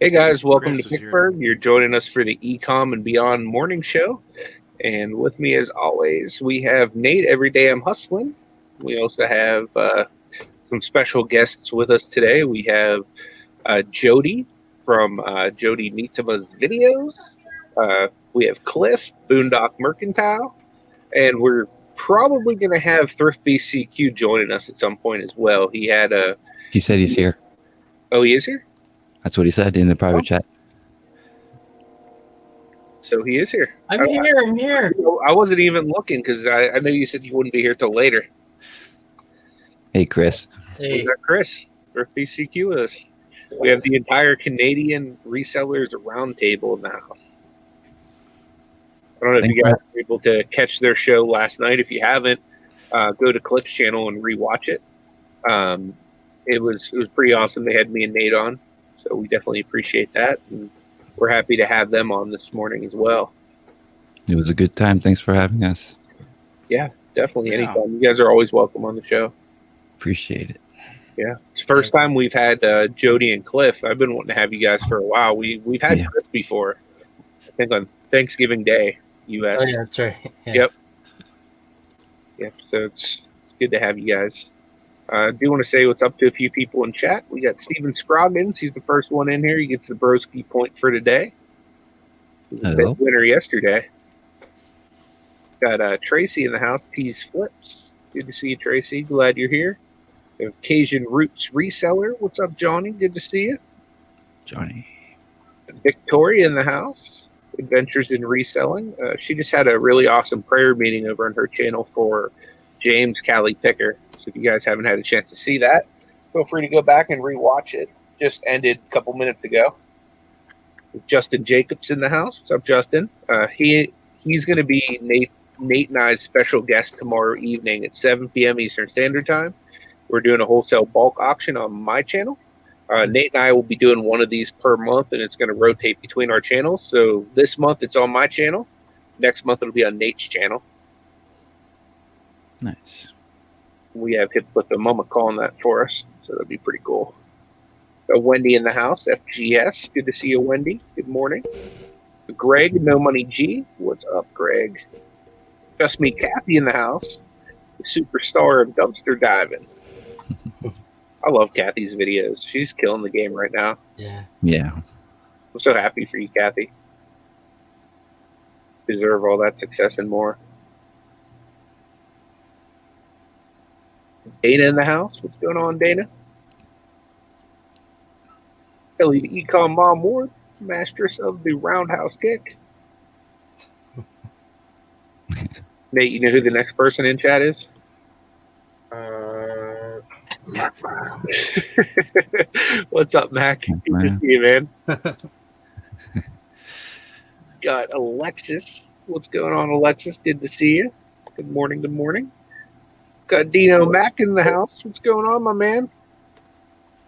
Hey guys, welcome Chris to is here. Picksburgh. You're joining us for the ECOM and Beyond morning show. And with me, as always, we have Nate. Every day I'm hustling. We also have some special guests with us today. We have Jody from Jody Nitama's videos. We have Cliff, Boondock Mercantile. And we're probably going to have Thrift BCQ joining us at some point as well. He said he's here. Oh, he is here? That's what he said in the private chat. So he is here. I'm here. I wasn't even looking because I know you said you wouldn't be here till later. Hey, Chris. Hey. We got Chris for BCQ with us. We have the entire Canadian Resellers Roundtable in the house. I don't know if you guys were able to catch their show last night. If you haven't, go to Cliff's channel and rewatch it. It was pretty awesome. They had me and Nate on, so we definitely appreciate that. And we're happy to have them on this morning as well. It was a good time. Thanks for having us. Yeah, definitely. Yeah. Anytime. You guys are always welcome on the show. Appreciate it. Yeah. It's the first time we've had Jody and Cliff. I've been wanting to have you guys for a while. We've had Cliff before, I think on Thanksgiving Day, U.S. Oh, yeah, that's right. Yeah. Yep. So it's good to have you guys. I do want to say what's up to a few people in chat. We got Steven Scroggins. He's the first one in here. He gets the broski point for today. He was the winner yesterday. Got Tracy in the house. Tease Flips. Good to see you, Tracy. Glad you're here. We have Cajun Roots Reseller. What's up, Johnny? Good to see you. Johnny. Victoria in the house. Adventures in Reselling. She just had a really awesome prayer meeting over on her channel for James Callie Picker. So if you guys haven't had a chance to see that, feel free to go back and rewatch it. Just ended a couple minutes ago. Justin Jacobs in the house. What's up, Justin? He's going to be Nate and I's special guest tomorrow evening at 7 p.m. Eastern Standard Time. We're doing a wholesale bulk auction on my channel. Nate and I will be doing one of these per month, and it's going to rotate between our channels. So this month it's on my channel. Next month it'll be on Nate's channel. Nice. We have Hip with the Mama calling that for us, so that'll be pretty cool. Wendy in the house, FGS. Good to see you, Wendy. Good morning. Greg, No Money G. What's up, Greg? Just Me Kathy in the house, the superstar of dumpster diving. I love Kathy's videos. She's killing the game right now. Yeah. I'm so happy for you, Kathy. Deserve all that success and more. Dana in the house. What's going on, Dana? Kelly, the Ecom Mom Ward, mastress of the roundhouse kick. Nate, you know who the next person in chat is? What's up, Mac? Good to see you, man. Got Alexis. What's going on, Alexis? Good to see you. Good morning, good morning. Got Dino Mac in the house. What's going on, my man?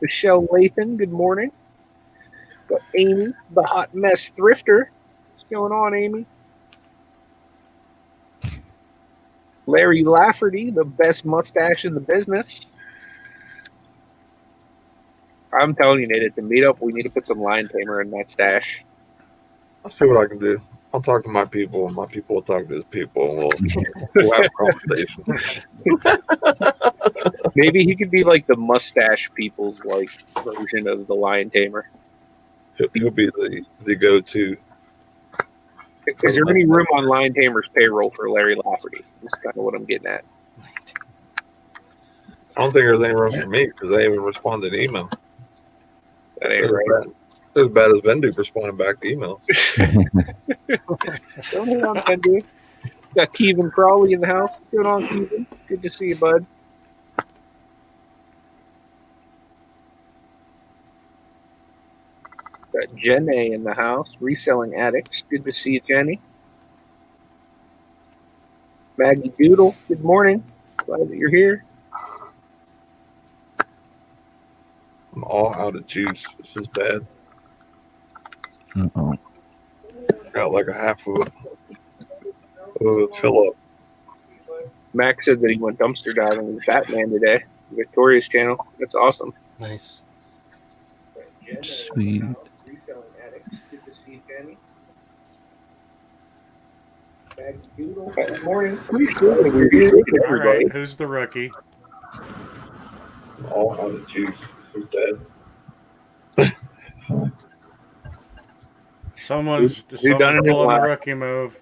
Michelle Lathan, good morning. Got Amy, the hot mess thrifter. What's going on, Amy? Larry Lafferty, the best mustache in the business. I'm telling you, Nate, at the meetup, we need to put some lion tamer in that stash. I'll see what I can do. I'll talk to my people, and my people will talk to his people, and we'll have a conversation. Maybe he could be like the mustache people's like version of the lion tamer. He'll be the go-to. Is there any room on lion tamer's payroll for Larry Lafferty? That's kind of what I'm getting at. I don't think there's any room for me because they even responded to email. That ain't right. As bad as Vendu responding back to emails. Don't hit on Vendu. Got Kevin Crawley in the house. What's going on, Kevin? Good to see you, bud. Got Jenny in the house. Reselling Addicts. Good to see you, Jenny. Maggie Doodle. Good morning. Glad that you're here. I'm all out of juice. This is bad. Uh-oh. Got like a half of it. Fill up. Max said that he went dumpster diving with Fat Man today. Victoria's channel. That's awesome. Nice. Sweet. Morning. We're All everybody. right, who's the rookie? All on the juice. Who's dead? Someone's Who done it pulling a last? rookie move.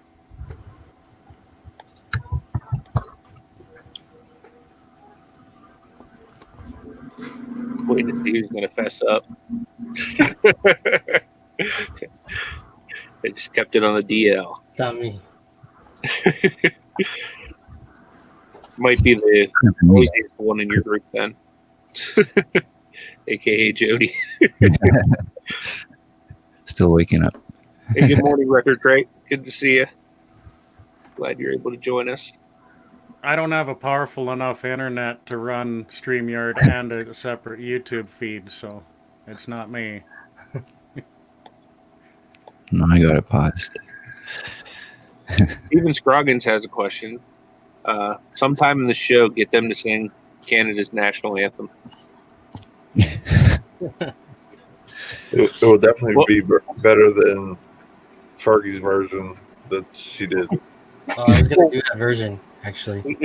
Waiting to see who's going to fess up. They just kept it on the DL. It's not me. Might be the Me. noisiest one in your group then. AKA Jody. Still waking up. Hey, good morning, Record Crate. Good to see you. Glad you're able to join us. I don't have a powerful enough internet to run StreamYard and a separate YouTube feed, so it's not me. No, I got it paused. Even Scroggins has a question. Sometime in the show, get them to sing Canada's national anthem. It will definitely be better than Fergie's version that she did. Oh, I was going to do that version, actually.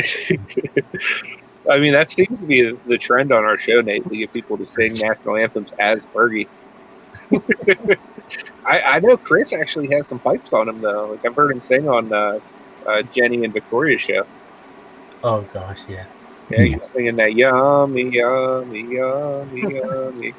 I mean, that seems to be the trend on our show, Nate, to get people to sing national anthems as Fergie. I know Chris actually has some pipes on him, though. Like, I've heard him sing on Jenny and Victoria's show. Oh, gosh, yeah. Yeah, he's singing that yummy, yummy, yummy, yummy.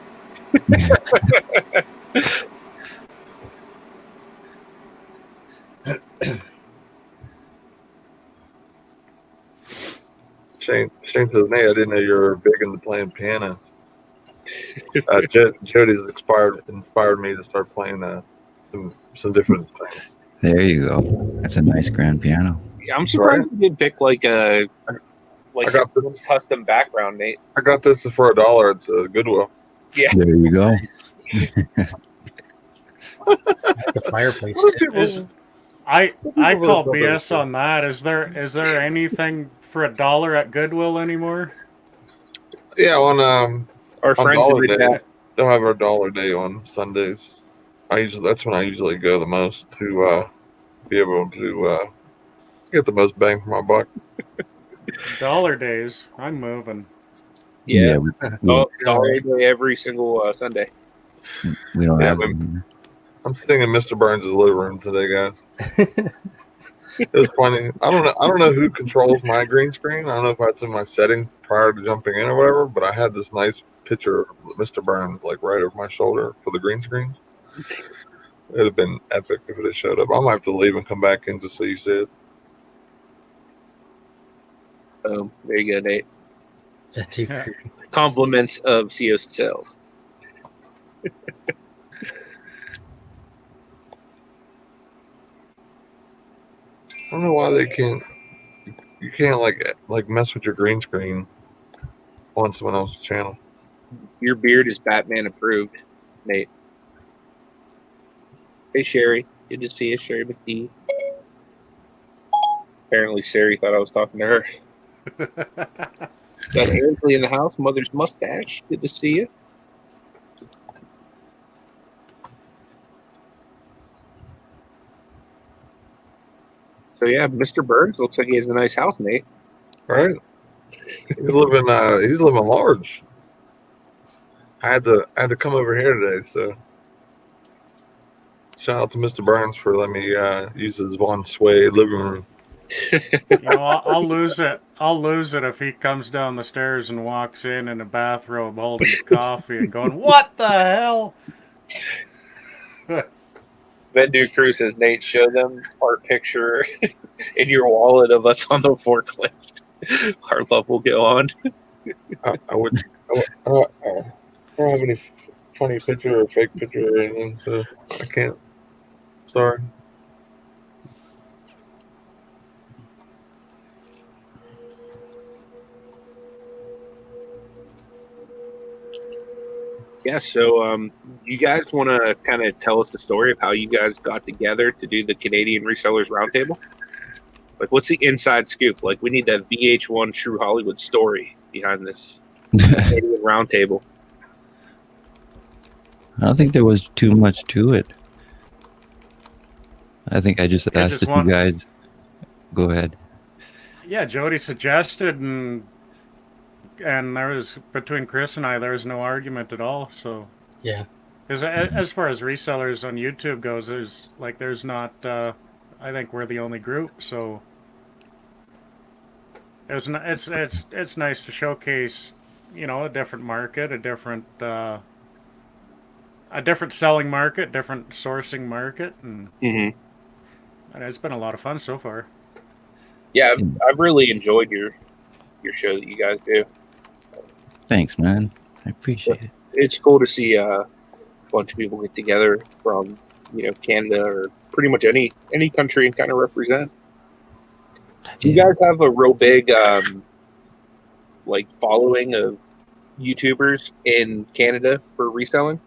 Shane says, Nate, I didn't know you were big into playing piano. Jody's inspired me to start playing some different things. There you go. That's a nice grand piano. Yeah, I'm surprised you didn't pick like a I got this. custom background, Nate. I got this for $1 at the Goodwill. Yeah. There you go. Nice. The fireplace, too. I call BS on that. Is there anything for $1 at Goodwill anymore? Yeah, on Our on friends Dollar in the Day, chat. they'll have our $1 day on Sundays. That's when I usually go the most to be able to get the most bang for my buck. Dollar days. I'm moving. Yeah. We Dollar Day every single Sunday. don't Yeah, have but- them. I'm sitting in Mr. Burns' living room today, guys. It was funny. I don't know who controls my green screen. I don't know if that's in my settings prior to jumping in or whatever, but I had this nice picture of Mr. Burns like right over my shoulder for the green screen. It'd have been epic if it had showed up. I might have to leave and come back in just so you see it. There you go, Nate. Yeah. Compliments of CO sales. I don't know why they can't. You can't like mess with your green screen on someone else's channel. Your beard is Batman approved, Nate. Hey, Sherry. Good to see you, Sherry McGee. Apparently, Sherry thought I was talking to her. Got Ainsley in the house. Mother's mustache. Good to see you. So yeah, Mr. Burns looks like he has a nice house, Nate. Right? He's living large. I had to come over here today, so shout out to Mr. Burns for letting me use his Von Sway living room. I'll lose it. I'll lose it if he comes down the stairs and walks in a bathrobe holding a coffee and going, "What the hell?" Vendu Cruz says, Nate, show them our picture in your wallet of us on the forklift. Our love will go on. I don't have any funny picture or fake picture or anything, so I can't. Sorry. Yeah, so you guys want to kind of tell us the story of how you guys got together to do the Canadian Resellers Roundtable? Like, what's the inside scoop? Like, we need that VH1 True Hollywood story behind this Canadian Roundtable. I don't think there was too much to it. I think I just asked if you guys Go ahead. Yeah, Jody suggested, and there was, between Chris and I, there was no argument at all. So Yeah. because as far as resellers on YouTube goes, there's not. I think we're the only group, so it's nice to showcase, a different market, a different selling market, different sourcing market, and it's been a lot of fun so far. Yeah, I've really enjoyed your show that you guys do. Thanks, man. I appreciate it. It's cool to see a bunch of people get together from Canada or pretty much any country and kind of represent. Do you Yeah. guys have a real big like following of YouTubers in Canada for reselling?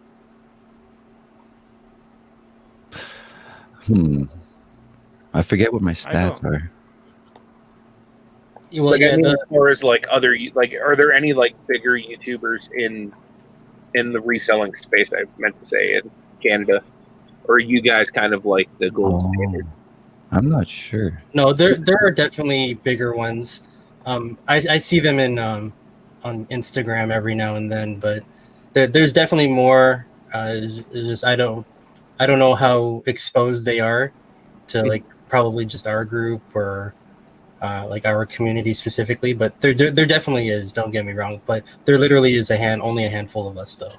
I forget what my I stats don't. are. Well, Like, yeah, I mean, as far as like other are there any like bigger YouTubers in the reselling space? I meant to say in Canada, or are you guys kind of like the gold standard? I'm not sure. no, there are definitely bigger ones. I see them on Instagram every now and then, but there's definitely more. It's just I don't know how exposed they are to like probably just our group or like our community specifically, but there definitely is. Don't get me wrong, but there literally is only a handful of us though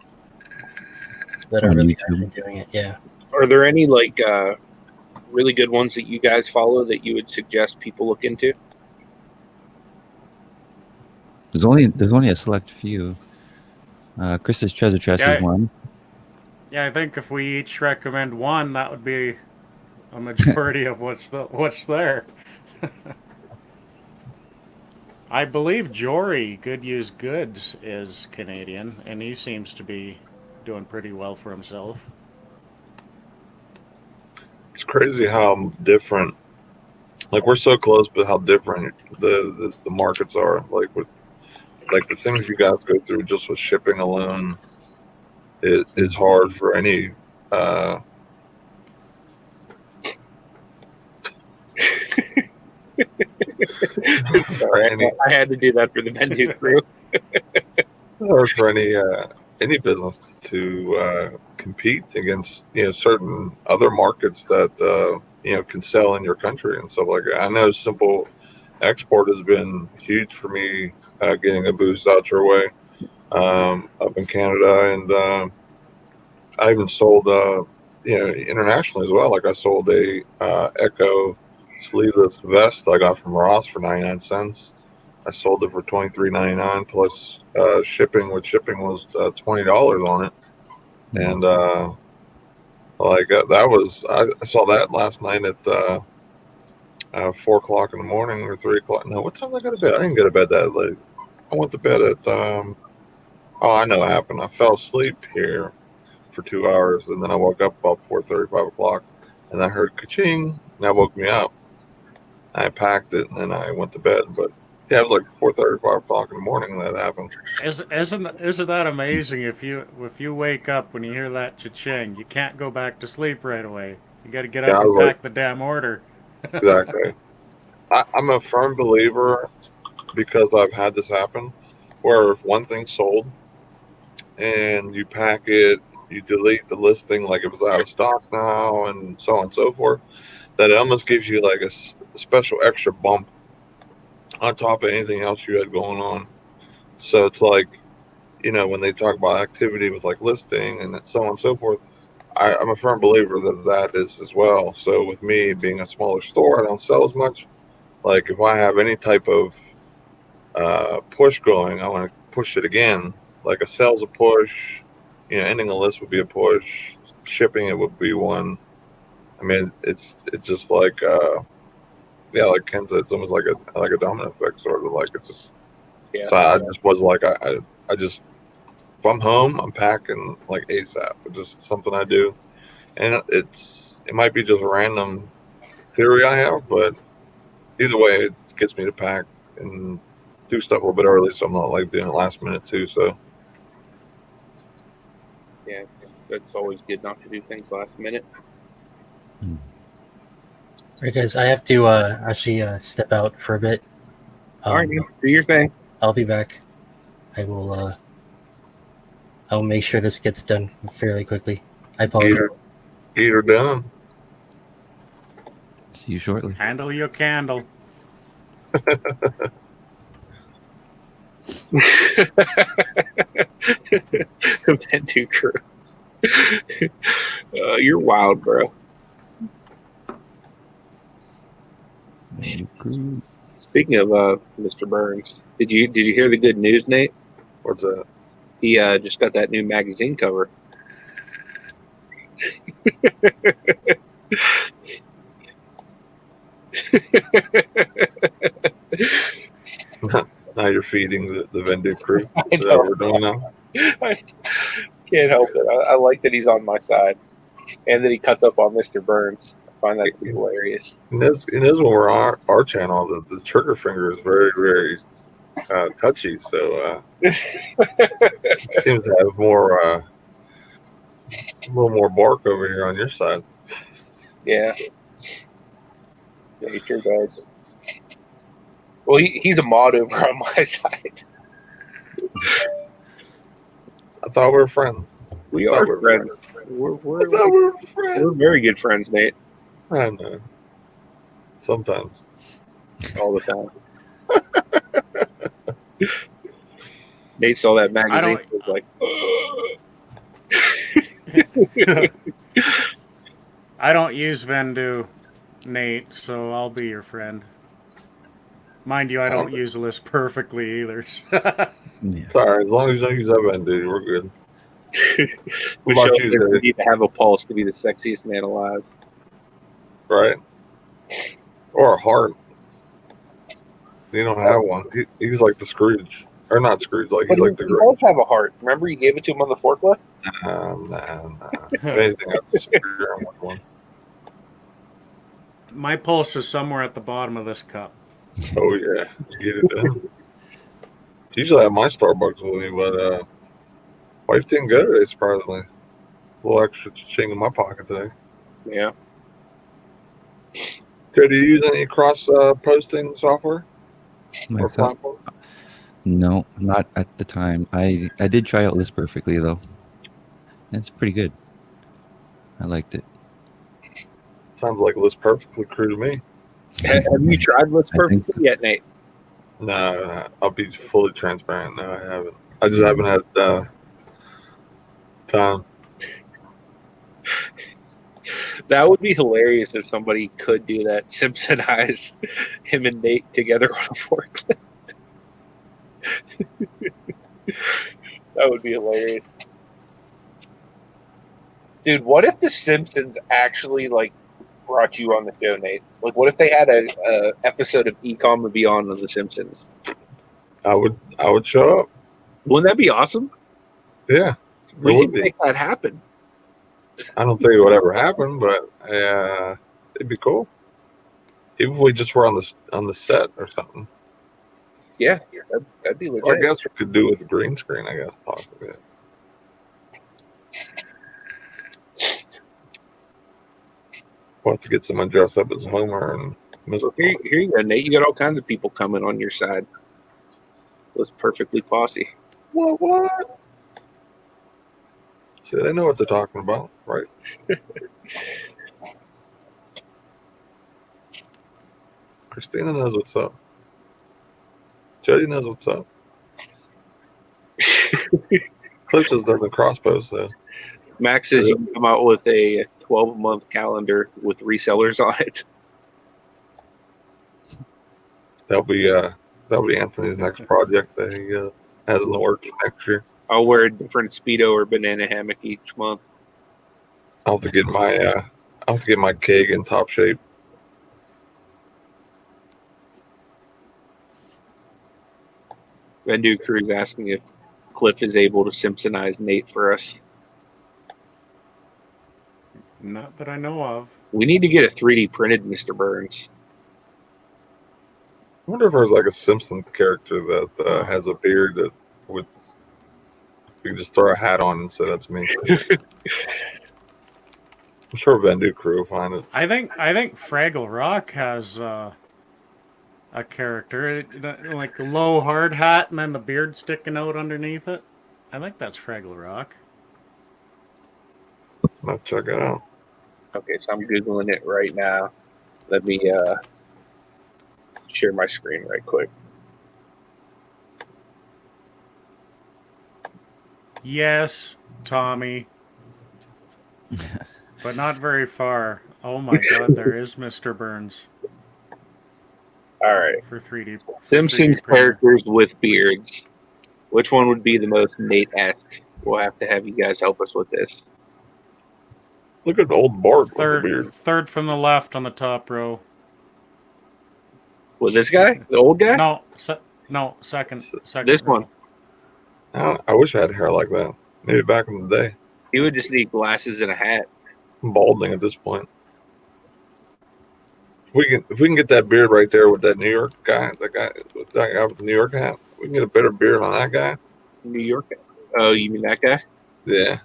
that are On really YouTube. actually doing it. Yeah. Are there any like really good ones that you guys follow that you would suggest people look into? There's only a select few. Chris's Treasure Chest is one. Yeah, I think if we each recommend one, that would be a majority of what's there. I believe Jory Good Use Goods is Canadian, and he seems to be doing pretty well for himself. It's crazy how different. Like we're so close, but how different the markets are. Like the things you guys go through just with shipping alone is hard for any. Sorry, I had to do that for the Bendu crew. Or for any business to compete against certain other markets that can sell in your country and stuff like that. I know simple export has been huge for me, getting a boost out your way up in Canada, and I even sold internationally as well. Like I sold a Echo sleeveless vest I got from Ross for 99 cents. I sold it for $23.99 plus shipping. With shipping was $20 on it, and that was I saw that last night at 4 o'clock in the morning or 3 o'clock. No, what time did I go to bed? I didn't go to bed that late. I went to bed at oh, I know what happened. I fell asleep here for 2 hours, and then I woke up about 4:30, 5 o'clock, and I heard ka-ching, and that woke me up. I packed it, and then I went to bed. But yeah, it was like 4:30, 5 o'clock in the morning that happened. Isn't that amazing? If you wake up when you hear that cha-ching, you can't go back to sleep right away. You got to get up and pack the damn order. Exactly. I'm a firm believer, because I've had this happen, where if one thing's sold and you pack it, you delete the listing like it was out of stock now, and so on and so forth, that it almost gives you like a special extra bump on top of anything else you had going on. So it's like, when they talk about activity with like listing and so on and so forth, I'm a firm believer that is as well. So with me being a smaller store, I don't sell as much. Like if I have any type of push going, I want to push it again. Like a sales a push, ending a list would be a push. Shipping it would be one. I mean, it's just like like Ken said, it's almost like a domino effect, sort of like it just. Yeah. So I just was like I just, if I'm home, I'm packing like ASAP. It's just something I do, and it might be just a random theory I have, but either way, it gets me to pack and do stuff a little bit early, so I'm not like doing it last minute too. So Yeah, it's always good not to do things last minute. right, guys, I have to actually step out for a bit. All right, man, do your thing. I'll be back. I'll make sure this gets done fairly quickly. I apologize. Either done. See you shortly. Handle your candle. Vendu crew. You're wild, bro. Speaking of Mr. Burns, did you hear the good news, Nate? What's that? He just got that new magazine cover. Now you're feeding the Vendu crew. I Is that know. what we're doing now? I can't help it. I like that he's on my side, and that he cuts up on Mr. Burns. I find that to be hilarious. And this when we're on our channel, the trigger finger is very, very touchy. So it seems to have more, a little more bark over here on your side. Yeah. Yeah, he sure does. Well, he's a mod over on my side. I thought we were friends. We I thought are we were friends. I thought We're we were friends. we're very good friends, Nate. I know. Sometimes. All the time. Nate saw that magazine. He was like, I don't use Vendu, Nate, so I'll be your friend. Mind you, I don't use the list perfectly either. Yeah. Sorry, as long as you don't use that Vendu, we're good. we What about show you, that we Dave? need to have a pulse to be the sexiest man alive. Right? Or a heart. You don't have one. He's like the Scrooge. Or not Scrooge, like But he's like the he does have a heart. Remember, you gave it to him on the forklift? Nah. If anything, I'd superior on one. My pulse is somewhere at the bottom of this cup. Oh yeah, get it done. Usually I have my Starbucks with me, but wife didn't go today, surprisingly. A little extra ching in my pocket today. Yeah. Okay, do you use any cross posting software or Myself? platform? No, not at the time. I did try out List Perfectly though. It's pretty good. I liked it. Sounds like List Perfectly crew to me. Have you tried Let's I think Perfectly yet, Nate? No, I'll be fully transparent. No, I haven't. I just haven't had time. That would be hilarious if somebody could do that. Simpsonize him and Nate together on a forklift. That would be hilarious. Dude, what if The Simpsons actually brought you on the show, Nate? Like, what if they had a episode of ECOM or Beyond on The Simpsons? I would show up. Wouldn't that be awesome? Yeah, We would can be. make that happen. I don't think it would ever happen, but it'd be cool. Even if we just were on the set or something. Yeah, that'd be legit. Well, I guess we could do it with a green screen. I guess possibly. We'll have to get someone dressed up as Homer and Mr. Here you go, Nate. You got all kinds of people coming on your side. It's perfectly posse. What? See, they know what they're talking about, right? Christina knows what's up. Jody knows what's up. Cliff just doesn't cross post though. Max says you can come out with a 12-month calendar with resellers on it. That'll be Anthony's next project that he has in the works for next year. I'll wear a different Speedo or banana hammock each month. I'll have to get my keg in top shape. Vendu Crew's asking if Cliff is able to Simpsonize Nate for us. Not that I know of. We need to get a 3D printed Mr. Burns. I wonder if there's like a Simpson character that has a beard that would you can just throw a hat on and say that's me. I'm sure Vendu Crew will find it. I think Fraggle Rock has a character, like a low hard hat and then the beard sticking out underneath it. I think that's Fraggle Rock. I'll check it out. Okay, so I'm Googling it right now. Let me share my screen right quick. Yes, Tommy. But not very far. Oh my god, there is Mr. Burns All right. for 3D. Simpsons 3D printer. characters with beards. Which one would be the most Nate-esque? We'll have to have you guys help us with this. Look at the old Bart with the beard. Third from the left on the top row. Was this guy? The old guy? No, second. This row. one. I wish I had hair like that. Maybe back in the day. He would just need glasses and a hat. I'm balding at this point. If we can get that beard right there with that New York guy, that guy with the New York hat, we can get a better beard on that guy. New York. Oh, you mean that guy? Yeah.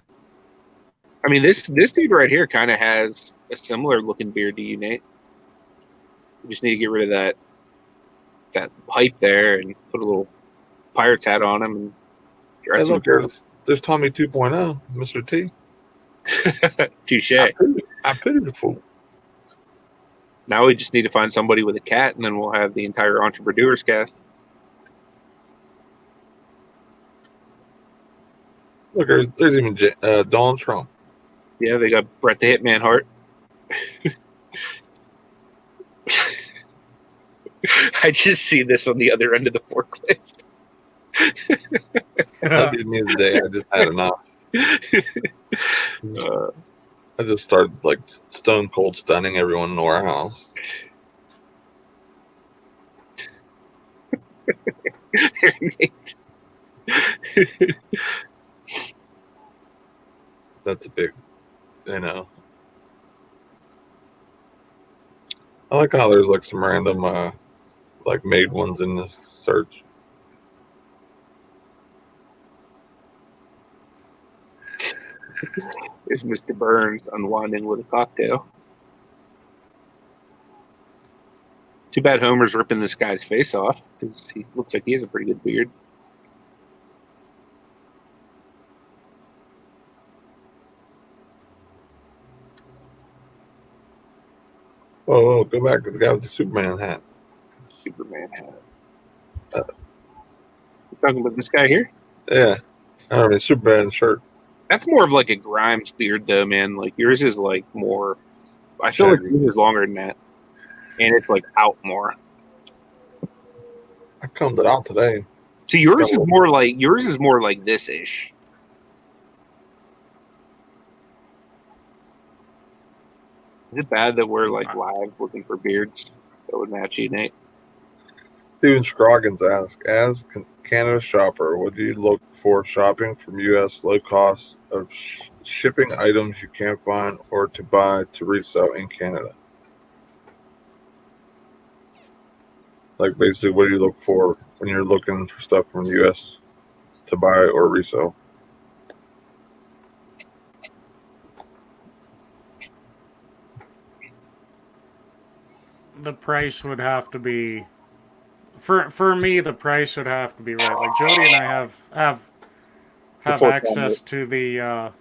I mean, this dude right here kind of has a similar looking beard to you, Nate. You just need to get rid of that pipe there and put a little pirate's hat on him and dress Hey, him. look, there's Tommy 2.0, Mr. T. Touche. I pity the fool. Now we just need to find somebody with a cat, and then we'll have the entire Entrepreneurs cast. Look, there's even Donald Trump. Yeah, they got Brett the Hitman Hart. I just see this on the other end of the forklift. That'd be me today. I just had enough. I just started like stone cold stunning everyone in the warehouse. That's a big, I like how there's like some random like made ones in this search. There's Mr. Burns unwinding with a cocktail. Too bad Homer's ripping this guy's face off, because he looks like he has a pretty good beard. Oh, go back to the guy with the Superman hat. Superman hat. You talking about this guy here? Yeah. I mean, Superman shirt. That's more of like a Grimes beard, though, man. Like yours is like more. I feel like yours is longer than that, and it's like out more. I combed it out today. So yours is more like this ish. Is it bad that we're like live looking for beards that would match you, Nate? Steven Scroggins asks, as Canada shopper, would you look for shopping from U.S. low cost of shipping items you can't find or to buy to resell in Canada? Like basically, what do you look for when you're looking for stuff from the U.S. to buy or resell? The price would have to be, for me, the price would have to be right. Like Jody and I have access to the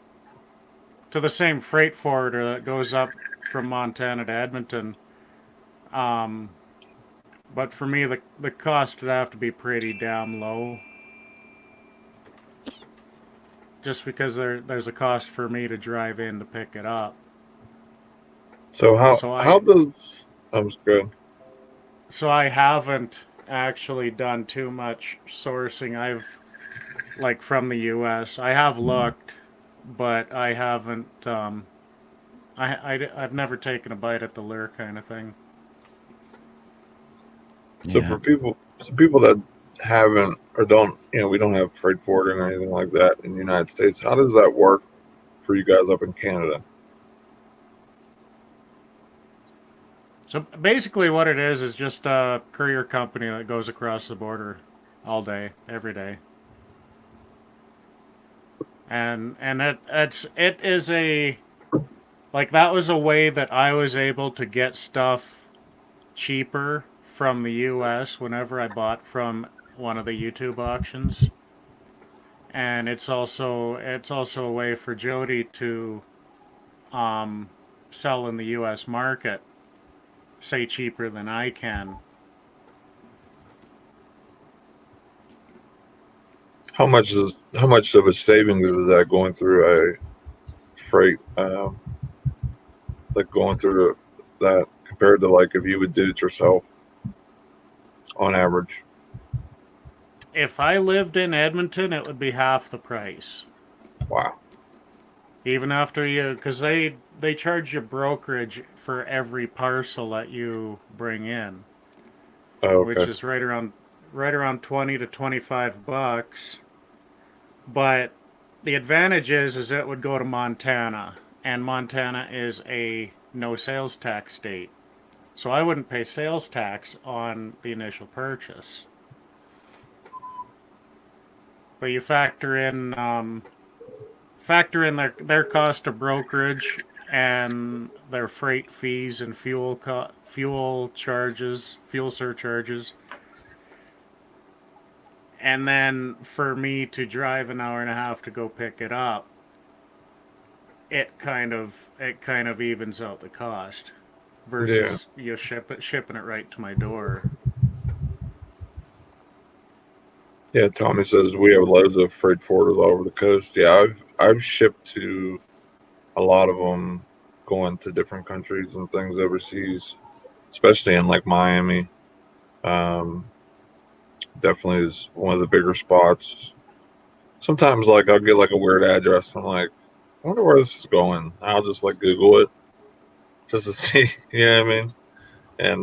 same freight forwarder that goes up from Montana to Edmonton. But for me, the cost would have to be pretty damn low. Just because there's a cost for me to drive in to pick it up. So how does good? So I haven't actually done too much sourcing. I've like from the U.S. I have looked, but I haven't. I've never taken a bite at the lure kind of thing. So for people that haven't or don't, we don't have freight forwarding or anything like that in the United States. How does that work for you guys up in Canada? So basically what it is just a courier company that goes across the border all day, every day. And it is a like that was a way that I was able to get stuff cheaper from the US whenever I bought from one of the YouTube auctions. And it's also a way for Jody to um, sell in the US market, say cheaper than I can. How much of a savings is that going through a freight, like going through that compared to like if you would do it yourself on average? If I lived in Edmonton, it would be half the price. Wow. Even after you, because they charge you brokerage for every parcel that you bring in, Oh, which okay. is right around 20 to $25. But the advantage is it would go to Montana, and Montana is a no sales tax state, so I wouldn't pay sales tax on the initial purchase. But you factor in their cost of brokerage and their freight fees and fuel surcharges, and then for me to drive an hour and a half to go pick it up, it kind of evens out the cost versus you shipping it right to my door. Yeah, Tommy says we have loads of freight forwarders all over the coast. Yeah, I've shipped to a lot of them, going to different countries and things overseas, especially in like Miami. Definitely is one of the bigger spots. Sometimes like I'll get like a weird address. I'm like, I wonder where this is going. I'll just like Google it just to see. You know what I mean? And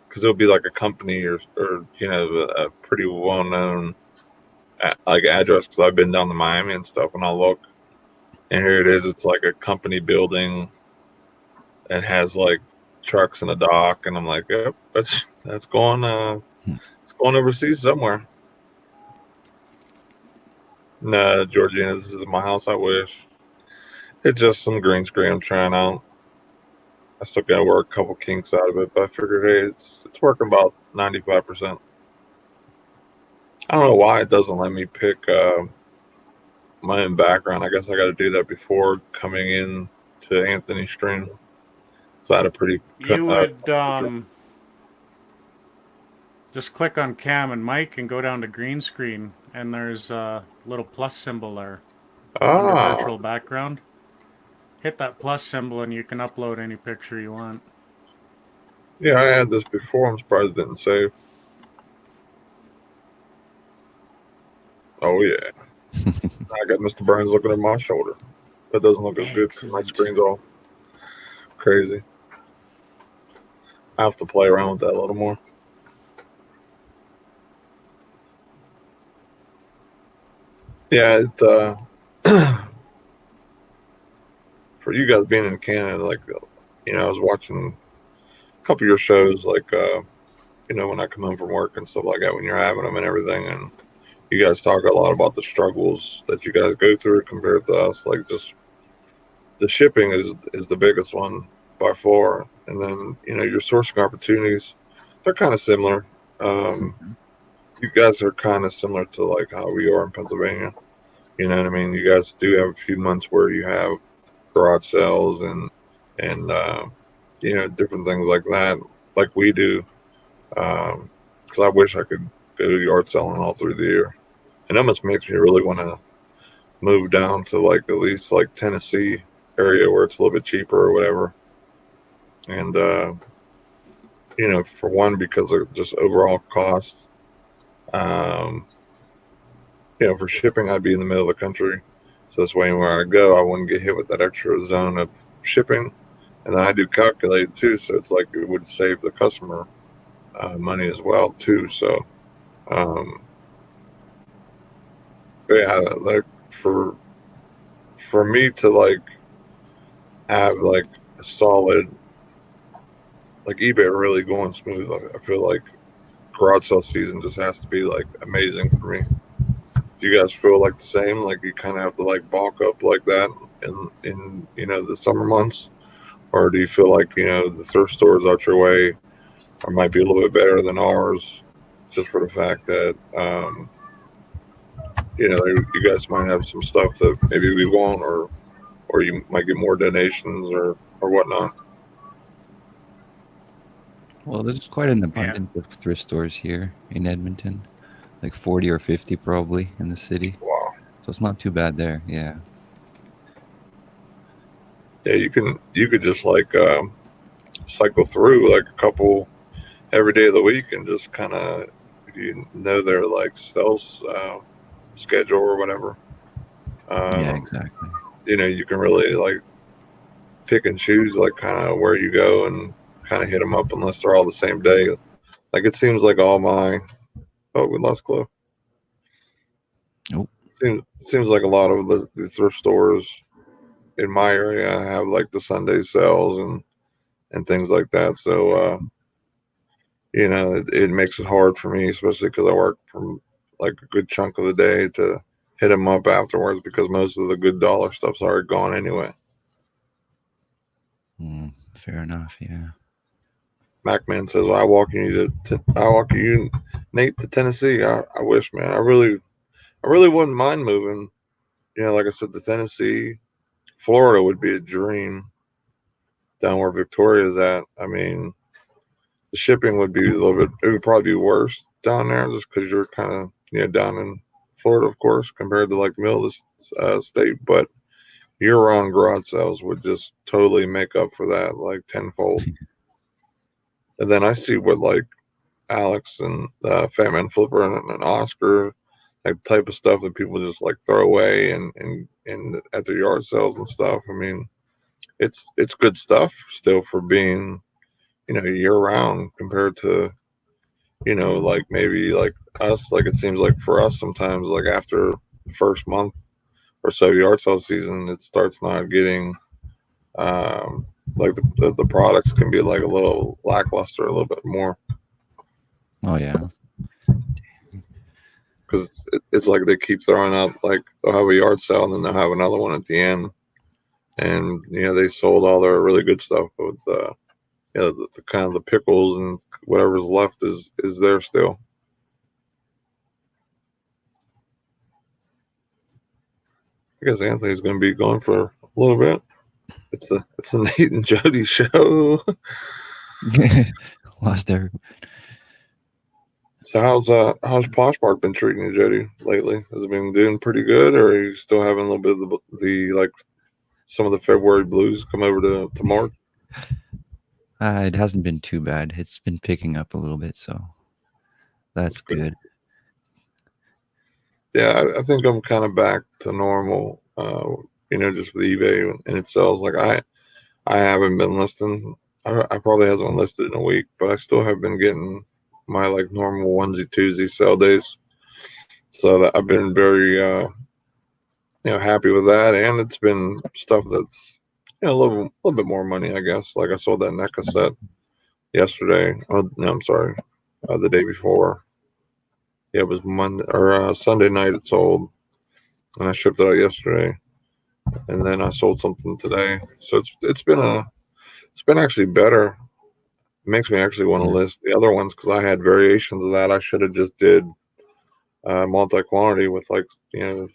because it'll be like a company or a pretty well known like address, because I've been down to Miami and stuff, and I'll look, and here it is. It's like a company building and has like trucks and a dock, and I'm like, yep, that's going it's going overseas somewhere. Nah, Georgina, this is my house. I wish. It's just some green screen I'm trying out. I still got to work a couple kinks out of it, but I figured, hey, it's working about 95%. I don't know why it doesn't let me pick my own background. I guess I got to do that before coming in to Anthony's stream. So I had a pretty. You would just click on Cam and Mike and go down to green screen, and there's a little plus symbol there under virtual background. Hit that plus symbol and you can upload any picture you want. Yeah, I had this before. I'm surprised it didn't save. Oh, yeah. I got Mr. Burns looking at my shoulder. That doesn't look as good because my screen's all crazy. I have to play around with that a little more. Yeah, for you guys being in Canada, like, I was watching a couple of your shows, like, when I come home from work and stuff like that, when you're having them and everything, and you guys talk a lot about the struggles that you guys go through compared to us. Like, just the shipping is the biggest one by far, and then your sourcing opportunities, they're kind of similar. You guys are kind of similar to like how we are in Pennsylvania. You know what I mean? You guys do have a few months where you have garage sales and different things like that, like we do. Because I wish I could go to yard selling all through the year. And that much makes me really want to move down to like at least like Tennessee area where it's a little bit cheaper or whatever. And for one, because of just overall cost. For shipping, I'd be in the middle of the country, so this way anywhere I go, I wouldn't get hit with that extra zone of shipping. And then I do calculate too, so it's like it would save the customer money as well too. So, yeah, like for me to like have like a solid, like eBay really going smooth. I feel like garage sale season just has to be like amazing for me. Do you guys feel like the same? Like you kind of have to like bulk up like that in the summer months, or do you feel like the thrift stores out your way or might be a little bit better than ours, just for the fact that you guys might have some stuff that maybe we won't, or you might get more donations or whatnot. Well, there's quite an abundance of thrift stores here in Edmonton, like 40 or 50 probably in the city. Wow. So it's not too bad there. Yeah. Yeah, you could just like cycle through like a couple every day of the week and just kind of, their like sales schedule or whatever. Yeah, exactly. You can really like pick and choose like kind of where you go and kind of hit them up unless they're all the same day. Like it seems like all my we lost Chloe. Nope. Seems like a lot of the thrift stores in my area have like the Sunday sales and things like that. So it makes it hard for me, especially because I work from like a good chunk of the day to hit them up afterwards because most of the good dollar stuff's already gone anyway. Fair enough. Yeah. Macman says, I walk you, Nate, to Tennessee. I wish, man. I really wouldn't mind moving. Like I said, to Tennessee, Florida would be a dream. Down where Victoria's at, I mean, the shipping would be a little bit. It would probably be worse down there, just because you're kind of down in Florida, of course, compared to like the middle of the state. But year-round garage sales would just totally make up for that, like tenfold. And then I see what like Alex and Fat Man Flipper and Oscar, like type of stuff that people just like throw away and at their yard sales and stuff. I mean, it's good stuff still for being year round compared to like maybe like us. Like it seems like for us sometimes like after the first month or so yard sale season, it starts not getting like the products can be like a little lackluster a little bit more. Oh yeah. Because it's like they keep throwing out, like they'll have a yard sale and then they'll have another one at the end, and they sold all their really good stuff, but the kind of the pickles and whatever's left is there still. I guess Anthony's going to be gone for a little bit. It's the Nate and Jody show. Lost everybody. So how's Poshmark been treating you, Jody, lately? Has it been doing pretty good, or are you still having a little bit of the like some of the February blues come over to March? It hasn't been too bad. It's been picking up a little bit, so that's good. Yeah, I think I'm kind of back to normal. Just with eBay and it sells. Like I haven't been listing. I probably hasn't been listed in a week, but I still have been getting my like normal onesie twosie sale days. So that I've been very happy with that, and it's been stuff that's a little bit more money, I guess. Like I sold that NECA set yesterday. Oh no, I'm sorry, the day before. Yeah, it was Monday or Sunday night. It sold, and I shipped it out yesterday, and then I sold something today. So it's been actually better. It makes me actually want to list the other ones because I had variations of that. I should have just did multi-quantity with like because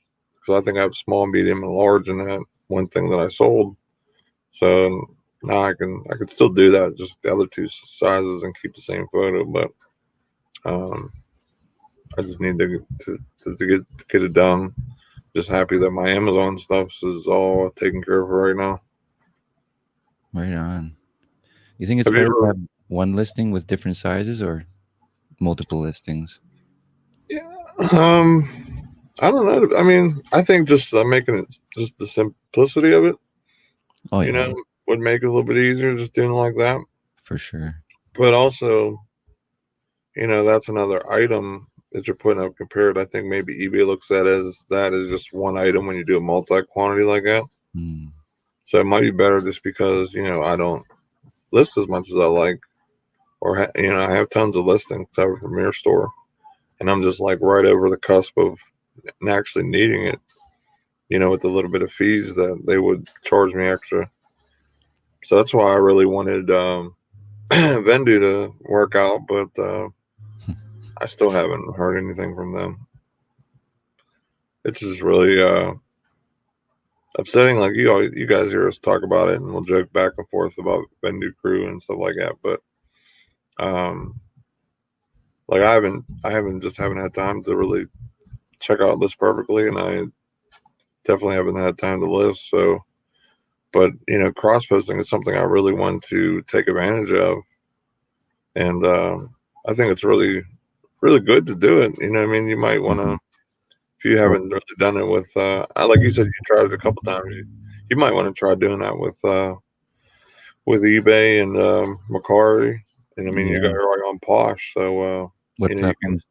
I think I have small, medium, and large in that one thing that I sold. So now I can still do that, just the other two sizes, and keep the same photo. But I just need to get it done. Just happy that my Amazon stuff is all taken care of right now. Right on. You think it's better to have one listing with different sizes or multiple listings? Yeah. I don't know. I mean, I think just making it just the simplicity of it. Oh yeah. Would make it a little bit easier just doing it like that. For sure. But also, that's another item that you're putting up compared. I think maybe eBay looks at as just one item when you do a multi-quantity like that. So it might be better just because, I don't list as much as I like, or, I have tons of listings covered from Mirror Store, and I'm just like right over the cusp of actually needing it. with a little bit of fees that they would charge me extra. So that's why I really wanted Vendu to work out, but I still haven't heard anything from them. It's just really upsetting. Like you guys hear us talk about it, and we'll joke back and forth about Vendu crew and stuff like that. But like I haven't had time to really check out this perfectly, and I definitely haven't had time to list. So, but cross posting is something I really want to take advantage of, and I think it's really, really good to do it. You know what I mean? You might want to, if you haven't really done it with, like you said, you tried it a couple times. You might want to try doing that with eBay and Mercari. And I mean, you got it right on Posh. So, what platforms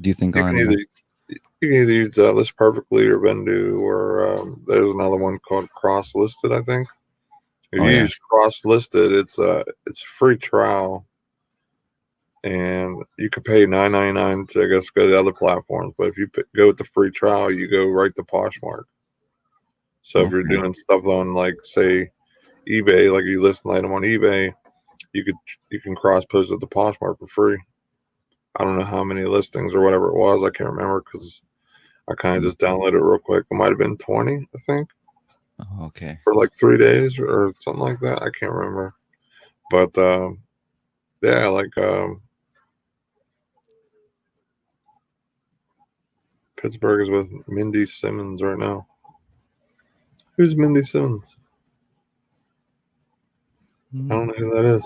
do you think you can either use List Perfectly or Vendu, or there's another one called Cross Listed, I think. If you use Cross Listed, it's a free trial, and you could pay $9.99 to, I guess, go to other platforms. But if you go with the free trial, you go right to Poshmark. So if you're doing stuff on, like, say, eBay, like you list an item on eBay, you can cross post with the Poshmark for free. I don't know how many listings or whatever it was. I can't remember because I kind of just downloaded it real quick. It might have been 20, I think. Oh, okay. For like 3 days or something like that. I can't remember. But yeah, like Pittsburgh is with Mindy Simmons right now. Who's Mindy Simmons? I don't know who that is.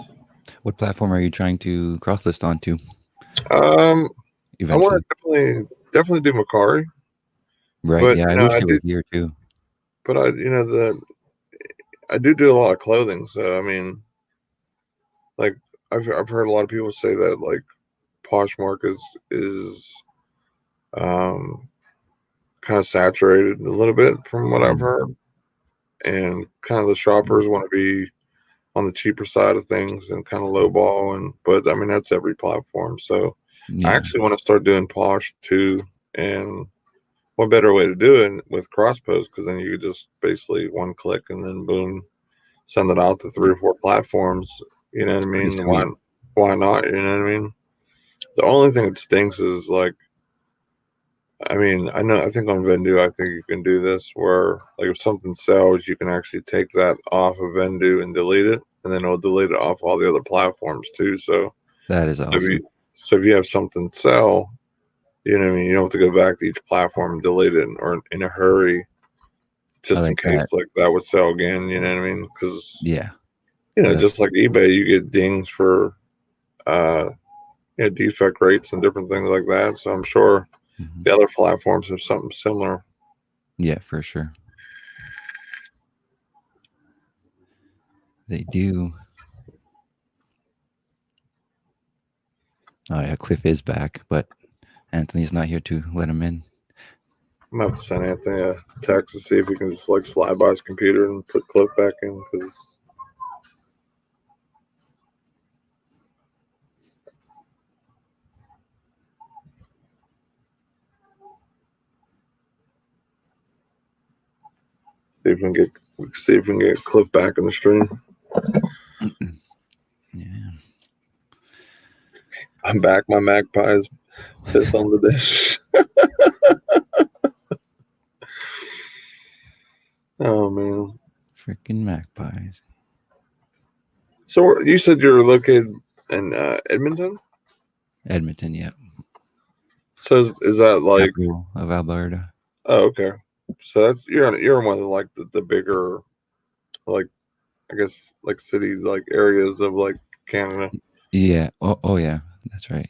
What platform are you trying to cross list onto? I want to definitely do Mercari. Right. But, yeah, I wish they were here too. But I do a lot of clothing, so I mean, like I've heard a lot of people say that like Poshmark is kind of saturated a little bit from what I've heard, and kind of the shoppers want to be on the cheaper side of things and kind of lowball, but I mean that's every platform. So I actually want to start doing Posh too, and what better way to do it with cross post, because then you could just basically one click and then boom, send it out to 3 or 4 platforms. You know what I mean? Why not? You know what I mean? The only thing that stinks is like, I mean, I think on Vendu, I think you can do this where like if something sells, you can actually take that off of Vendu and delete it, and then it'll delete it off all the other platforms too. So that is awesome. So if you have something sell, you know what I mean? You don't have to go back to each platform and delete it or in a hurry, just in case like that would sell again. You know what I mean? Because just like eBay, you get dings for defect rates and different things like that. So I'm sure the other platforms have something similar. Yeah, for sure. They do. Oh yeah, Cliff is back, but Anthony's not here to let him in. I'm gonna have to send Anthony a text to see if he can just like slide by his computer and put Cliff back in, because see if we can get Cliff back in the stream. Yeah. I'm back. My magpie's pissed on the dish. Oh man. Freaking magpies. So you said you're located in Edmonton? Edmonton, yeah. So is that like of Alberta? Oh, okay. So that's you're in one of like the bigger, like I guess like cities, like areas of like Canada. Yeah. Oh yeah. That's right.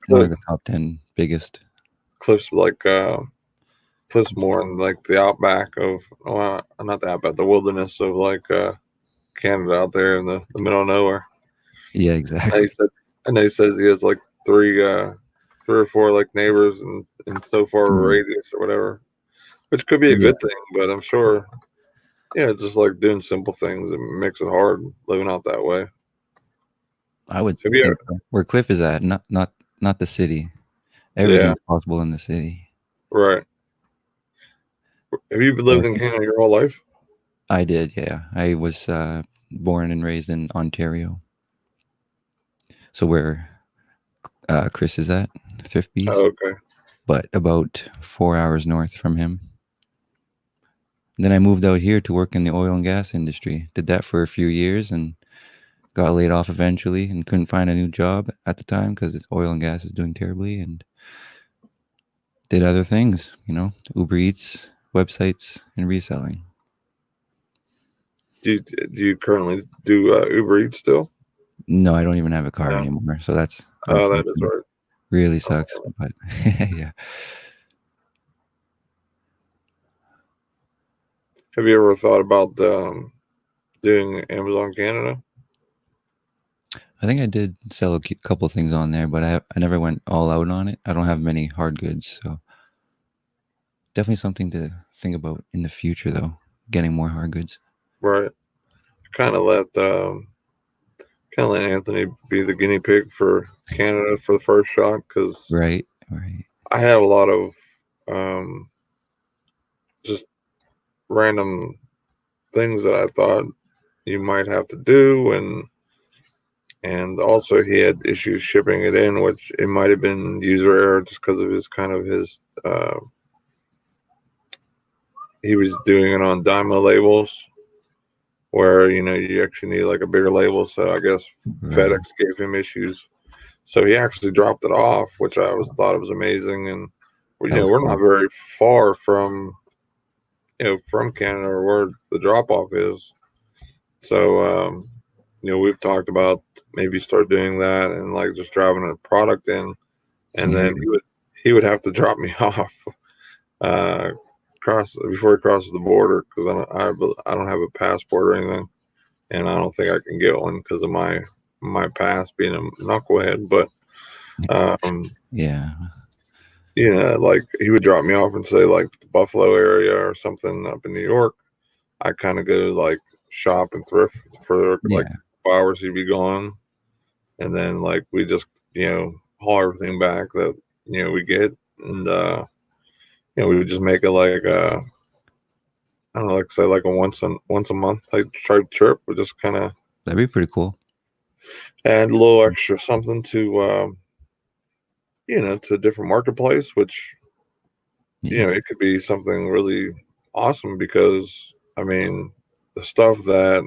One of the top 10 biggest. Cliff's like Cliff's more in like the outback of not the outback, the wilderness of like Canada out there in the middle of nowhere. Yeah, exactly. I know he says he has like 3 or 4 like neighbors in so far a radius or whatever, which could be a good thing, but I'm sure just like doing simple things, it makes it hard living out that way. I would think where Cliff is at, not the city. Everything's possible in the city. Right. Have you lived in Canada your whole life? I did, yeah. I was born and raised in Ontario. So where Chris is at, Thrifties, Oh, okay. but about 4 hours north from him. Then I moved out here to work in the oil and gas industry. Did that for a few years and got laid off eventually and couldn't find a new job at the time because oil and gas is doing terribly, and did other things, Uber Eats, websites, and reselling. Do you currently do Uber Eats still? No, I don't even have a car No. anymore. So that's Oh, that is right. really sucks. But yeah. Have you ever thought about doing Amazon Canada? I think I did sell a couple things on there, but I never went all out on it. I don't have many hard goods, so definitely something to think about in the future, though. Getting more hard goods. Right. Kind of let Anthony be the guinea pig for Canada for the first shot, because Right. I have a lot of just random things that I thought you might have to do, and also he had issues shipping it in, which it might have been user error just because of his he was doing it on DYMO labels where you actually need like a bigger label. So I guess Right. FedEx gave him issues, so he actually dropped it off, which I thought it was amazing. And we're not very far from from Canada or where the drop off is. So we've talked about maybe start doing that and like just driving a product in, and then he would have to drop me off before he crosses the border, because I don't have a passport or anything, and I don't think I can get one because of my past being a knucklehead. But yeah, like he would drop me off and say like the Buffalo area or something up in New York. I kind of go like shop and thrift for like 2 hours. He'd be gone, and then like we just haul everything back that we get, and we would just make it like I don't know, like say like a once a month type trip. We just kind of that'd be pretty cool. add a little extra something to to a different marketplace, which it could be something really awesome, because I mean the stuff that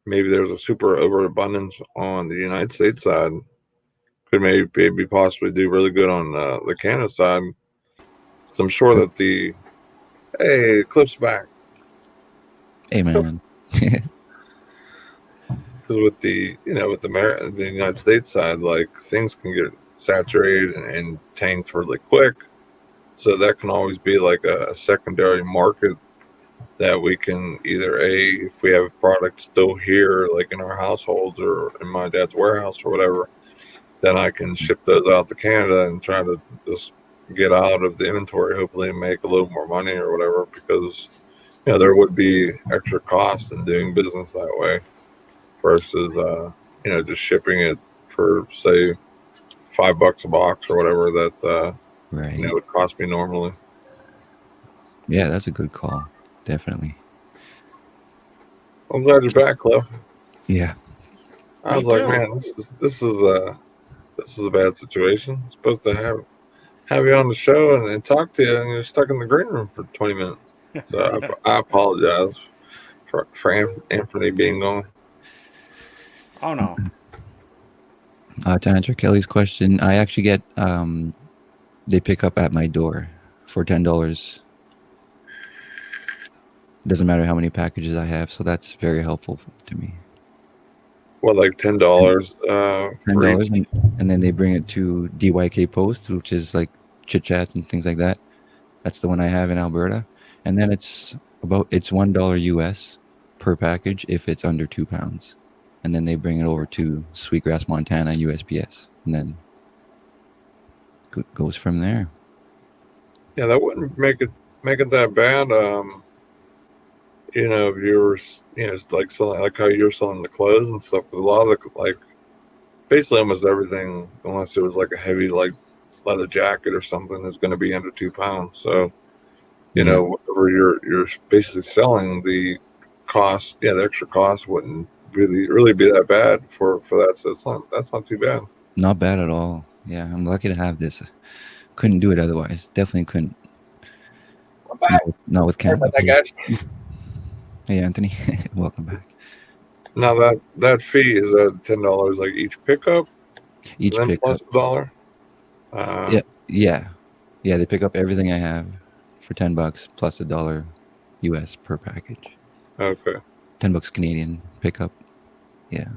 maybe there's a super overabundance on the United States side could maybe possibly do really good on the Canada side. So I'm sure that hey, Clip's back. Hey man. Because with the the United States side, like things can get saturated and tanked really quick, so that can always be like a secondary market that we can either if we have product still here, like in our households or in my dad's warehouse or whatever, then I can ship those out to Canada and try to just get out of the inventory, hopefully, and make a little more money or whatever, because there would be extra cost in doing business that way versus just shipping it for say $5 a box or whatever that Right. would cost me normally. Yeah, that's a good call. Definitely. I'm glad you're back, Cliff. Yeah. I was like, man, this is a bad situation. I'm supposed to have you on the show and talk to you, and you're stuck in the green room for 20 minutes. So I apologize for Anthony being gone. Oh no. To answer Kelly's question, I actually get they pick up at my door for $10. Doesn't matter how many packages I have, so that's very helpful to me. What, like $10? $10, and then they bring it to DYK Post, which is like chit chats and things like that. That's the one I have in Alberta, and then it's $1 US per package if it's under 2 pounds, and then they bring it over to Sweetgrass, Montana, USPS, and then goes from there. Yeah, that wouldn't make it that bad. If you're like selling, like how you're selling the clothes and stuff. A lot of the basically almost everything, unless it was like a heavy like leather jacket or something, is going to be under 2 pounds. So whatever whenever you're basically selling, the cost, the extra cost wouldn't really be that bad for that. So that's not too bad. Not bad at all. Yeah, I'm lucky to have this. Couldn't do it otherwise. Definitely couldn't. I'm back. Not with Sorry camera. about that, guys. Hey, Anthony. Welcome back. Now that fee is at $10 like each pickup, Each and then pickup. plus $1. Yeah. They pick up everything I have for $10 plus $1 US per package. Okay. $10 Canadian pickup. Yeah.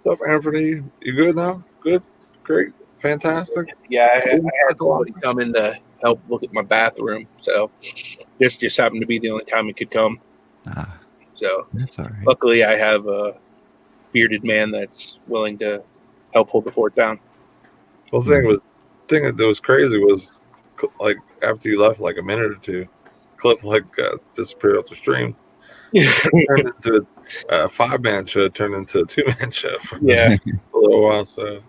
What's up, Anthony? You good now? Good, great, fantastic. Yeah, I had somebody come in to help look at my bathroom, so this just happened to be the only time he could come. So That's all right. luckily, I have a bearded man that's willing to help hold the fort down. Well, the thing that was crazy was like after you left, like a minute or two, Cliff disappeared off the stream. Turned into a 5-man show, turned into a 2-man show for Yeah, a little while. So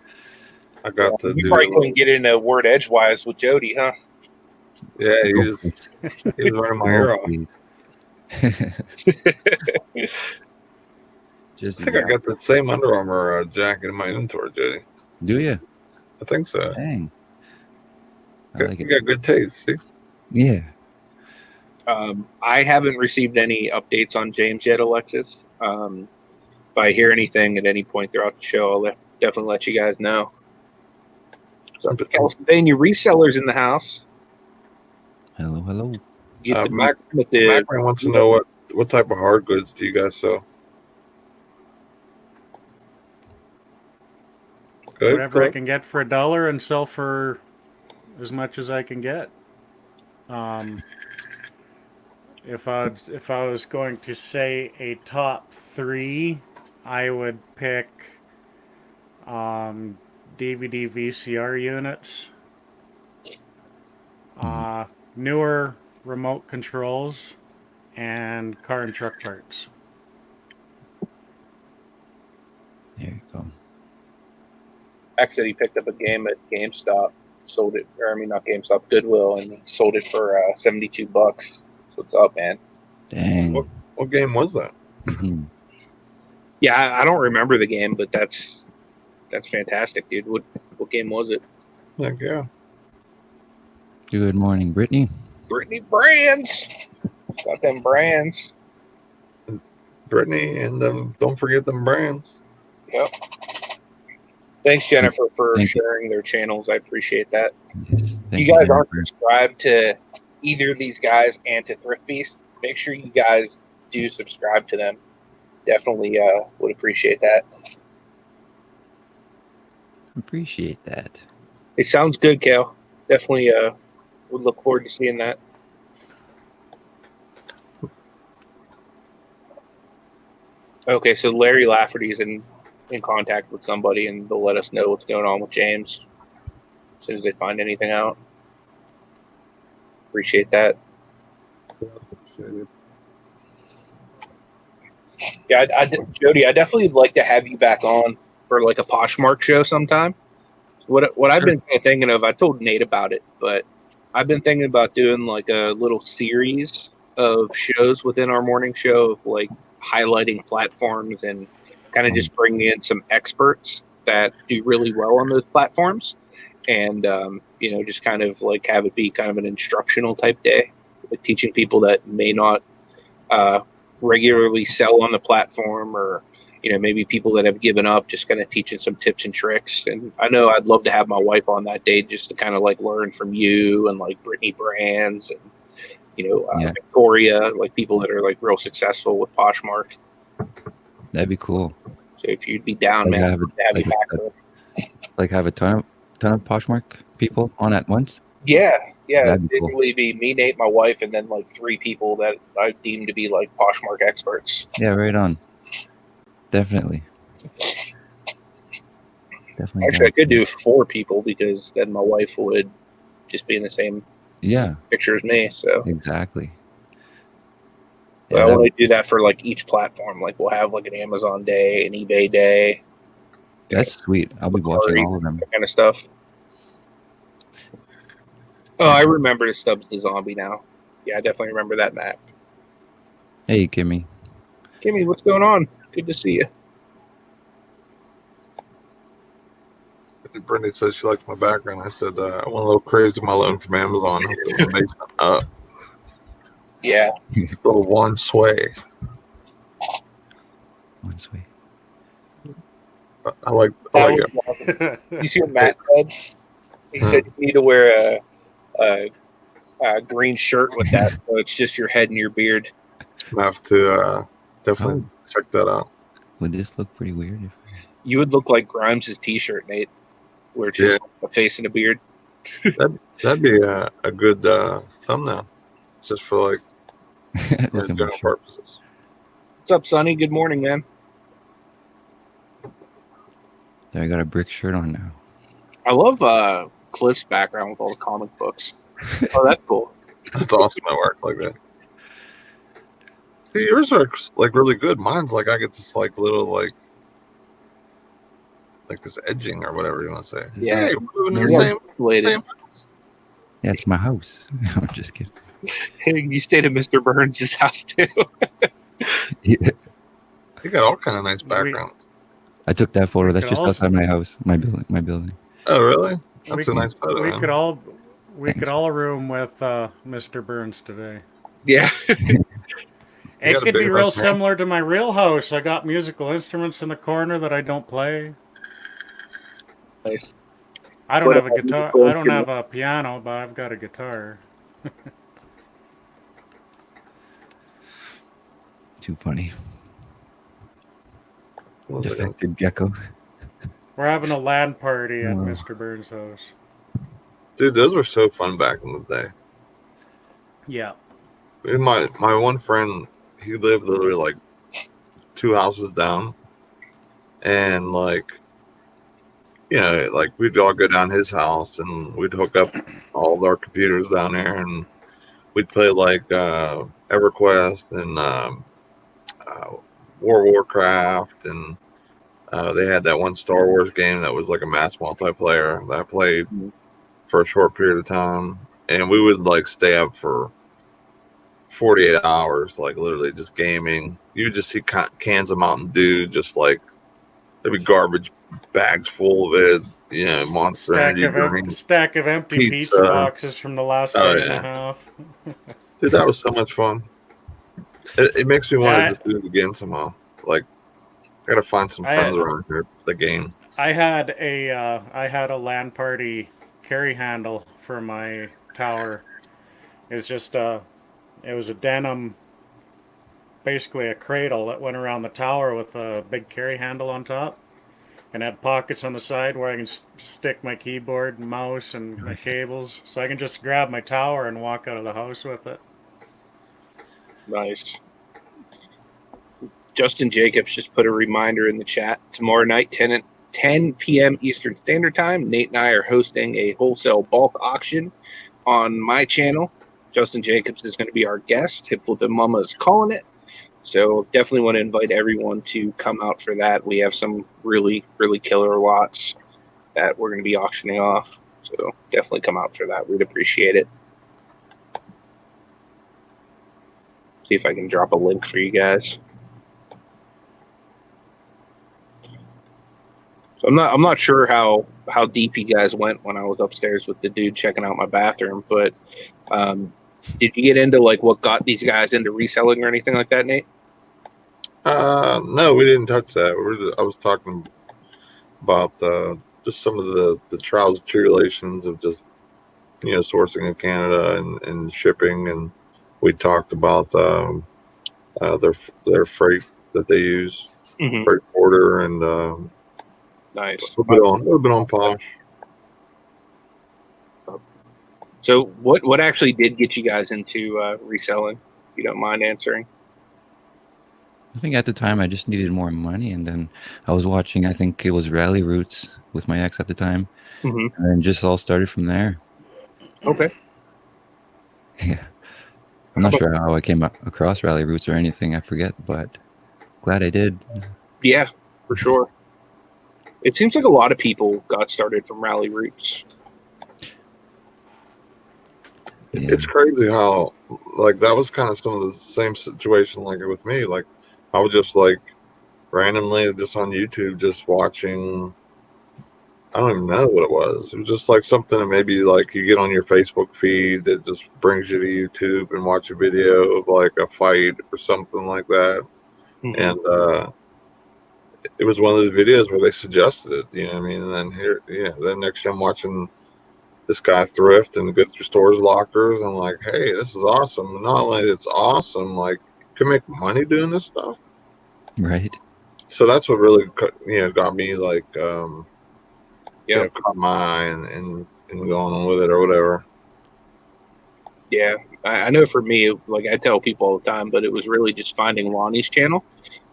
I got to you do. probably couldn't get into word edgewise with Jody, huh? Yeah, he was running my ear off. Just I think I got that same Under Armour jacket in my inventory, Jody. Do you? I think so. Dang. I like You it. got good taste, see? Yeah. I haven't received any updates on James yet, Alexis. If I hear anything at any point throughout the show, I'll definitely let you guys know. So, Pennsylvania resellers in the house. Hello. Mac wants to know what type of hard goods do you guys sell? Good, Whatever I can get for $1 and sell for as much as I can get. If I was going to say a top 3, I would pick DVD VCR units, newer remote controls, and car and truck parts. There you go. Mac said he picked up a game at GameStop, sold it, or I mean not GameStop, Goodwill, and he sold it for $72. So what's up, man? Dang. What game was that? Yeah, I don't remember the game, but that's fantastic, dude. What game was it? Heck yeah. Good morning, Brittany. Brittany Brands. Got them brands. Brittany, and don't forget them brands. Yep. Thanks, Jennifer, for Thank sharing their channels. I appreciate that. Yes, You guys aren't subscribed to either of these guys and to Thrift Beast. Make sure you guys do subscribe to them. Definitely would appreciate that. Appreciate that. It sounds good, Kale. Definitely would look forward to seeing that. Okay, so Larry Lafferty's in contact with somebody, and they'll let us know what's going on with James as soon as they find anything out. Appreciate that. Yeah, Jody, I definitely would like to have you back on for like a Poshmark show sometime. What I've been thinking of, I told Nate about it, but I've been thinking about doing like a little series of shows within our morning show of like highlighting platforms and kind of just bringing in some experts that do really well on those platforms, and just kind of like have it be kind of an instructional type day, like teaching people that may not regularly sell on the platform, or maybe people that have given up, just kind of teaching some tips and tricks. And I know I'd love to have my wife on that day just to kind of like learn from you and like Brittany Brands and Victoria, like people that are like real successful with Poshmark. That'd be cool. So if you'd be down, man, have you back. Like have a ton of Poshmark people on at once. Yeah. That'd be It'd really be me, Nate, my wife, and then like 3 people that I deem to be like Poshmark experts. Yeah, right on. Definitely. Actually, I could do 4 people because then my wife would just be in the same picture as me. So exactly. But I want to do that for like each platform. Like we'll have like an Amazon day, an eBay day. That's sweet. I'll be watching all of them. That kind of stuff. Oh, I remember the Stubbs the Zombie now. Yeah, I definitely remember that map. Hey, Kimmy. Kimmy, what's going on? Good to see you. Brittany said she liked my background. I said I went a little crazy with my loan from Amazon. Hooked the basement up. Yeah. Little one sway. One sway. I like That it. was awesome. You see what Matt said? He said you need to wear a green shirt with that, so it's just your head and your beard. I have to definitely check that out. Would this look pretty weird? If... You would look like Grimes' t-shirt, Nate, where it's just a face and a beard. That'd be a good thumbnail, just for like Looking general for purposes. What's up, Sonny? Good morning, man. There, I got a brick shirt on now. I love Cliff's background with all the comic books. Oh, that's cool. That's awesome. I work like that. See, yours are like really good. Mine's like I get this like little like this edging or whatever you want to say. Yeah, Hey, we're living in the same. Yeah, it's my house. I'm just kidding. You stayed at Mr. Burns' house too. Yeah. You got all kind of nice backgrounds. I took that photo. That's just outside my house, my building. Oh, really? That's a nice photo. We could all room with Mr. Burns today. Yeah. It could be real similar to my real house. I got musical instruments in the corner that I don't play. Nice. I don't have a guitar. I don't have a piano, but I've got a guitar. Too funny. Defected gecko. We're having a LAN party at Mr. Burns' house. Dude, those were so fun back in the day. Yeah. My one friend, he lived literally like 2 houses down, and like, you know, like we'd all go down his house and we'd hook up all of our computers down there, and we'd play like EverQuest and World of Warcraft, and they had that one Star Wars game that was like a mass multiplayer that I played for a short period of time, and we would like stay up for 48 hours, like literally just gaming. You would just see cans of Mountain Dew, just like there'd be garbage bags full of it, you know, Monster Energy drink, stack of empty pizza boxes from the last day and a half. Dude, that was so much fun. It makes me want to just do it again somehow. Like, I gotta find some friends around here for the game. I had a LAN party carry handle for my tower. It's just it was a denim, basically a cradle that went around the tower with a big carry handle on top, and had pockets on the side where I can stick my keyboard and mouse and my cables, so I can just grab my tower and walk out of the house with it. Nice. Justin Jacobs just put a reminder in the chat. Tomorrow night, 10 p.m. Eastern Standard Time, Nate and I are hosting a wholesale bulk auction on my channel. Justin Jacobs is going to be our guest. Hip Flippin' Mama is calling it. So definitely want to invite everyone to come out for that. We have some really, really killer lots that we're going to be auctioning off. So definitely come out for that. We'd appreciate it. See if I can drop a link for you guys. So I'm not sure how deep you guys went when I was upstairs with the dude checking out my bathroom, but did you get into like what got these guys into reselling or anything like that, Nate? No, we didn't touch that. I was talking about just some of the trials and tribulations of just, you know, sourcing in Canada and shipping, and we talked about their freight that they use, freight forwarder, and nice. a little bit on Posh. So what actually did get you guys into reselling, if you don't mind answering? I think at the time I just needed more money, and then I was watching, I think it was Rally Roots with my ex at the time, and just all started from there. Okay. Yeah. I'm not sure how I came across Rally Roots or anything, I forget, but glad I did. Yeah, for sure. It seems like a lot of people got started from Rally Roots. Yeah. It's crazy how like that was kind of some of the same situation like with me. Like I was just like randomly just on YouTube just watching. I don't even know what it was. It was just like something that maybe like you get on your Facebook feed that just brings you to YouTube and watch a video of like a fight or something like that. Mhm. And it was one of those videos where they suggested it, you know what I mean? And then then next year I'm watching this guy thrift and go through stores lockers. I'm like, hey, this is awesome. And not only it's awesome, like you can make money doing this stuff. Right. So that's what really got me like Yep. caught my eye and going on with it or whatever. Yeah, I know for me, like I tell people all the time, but it was really just finding Lonnie's channel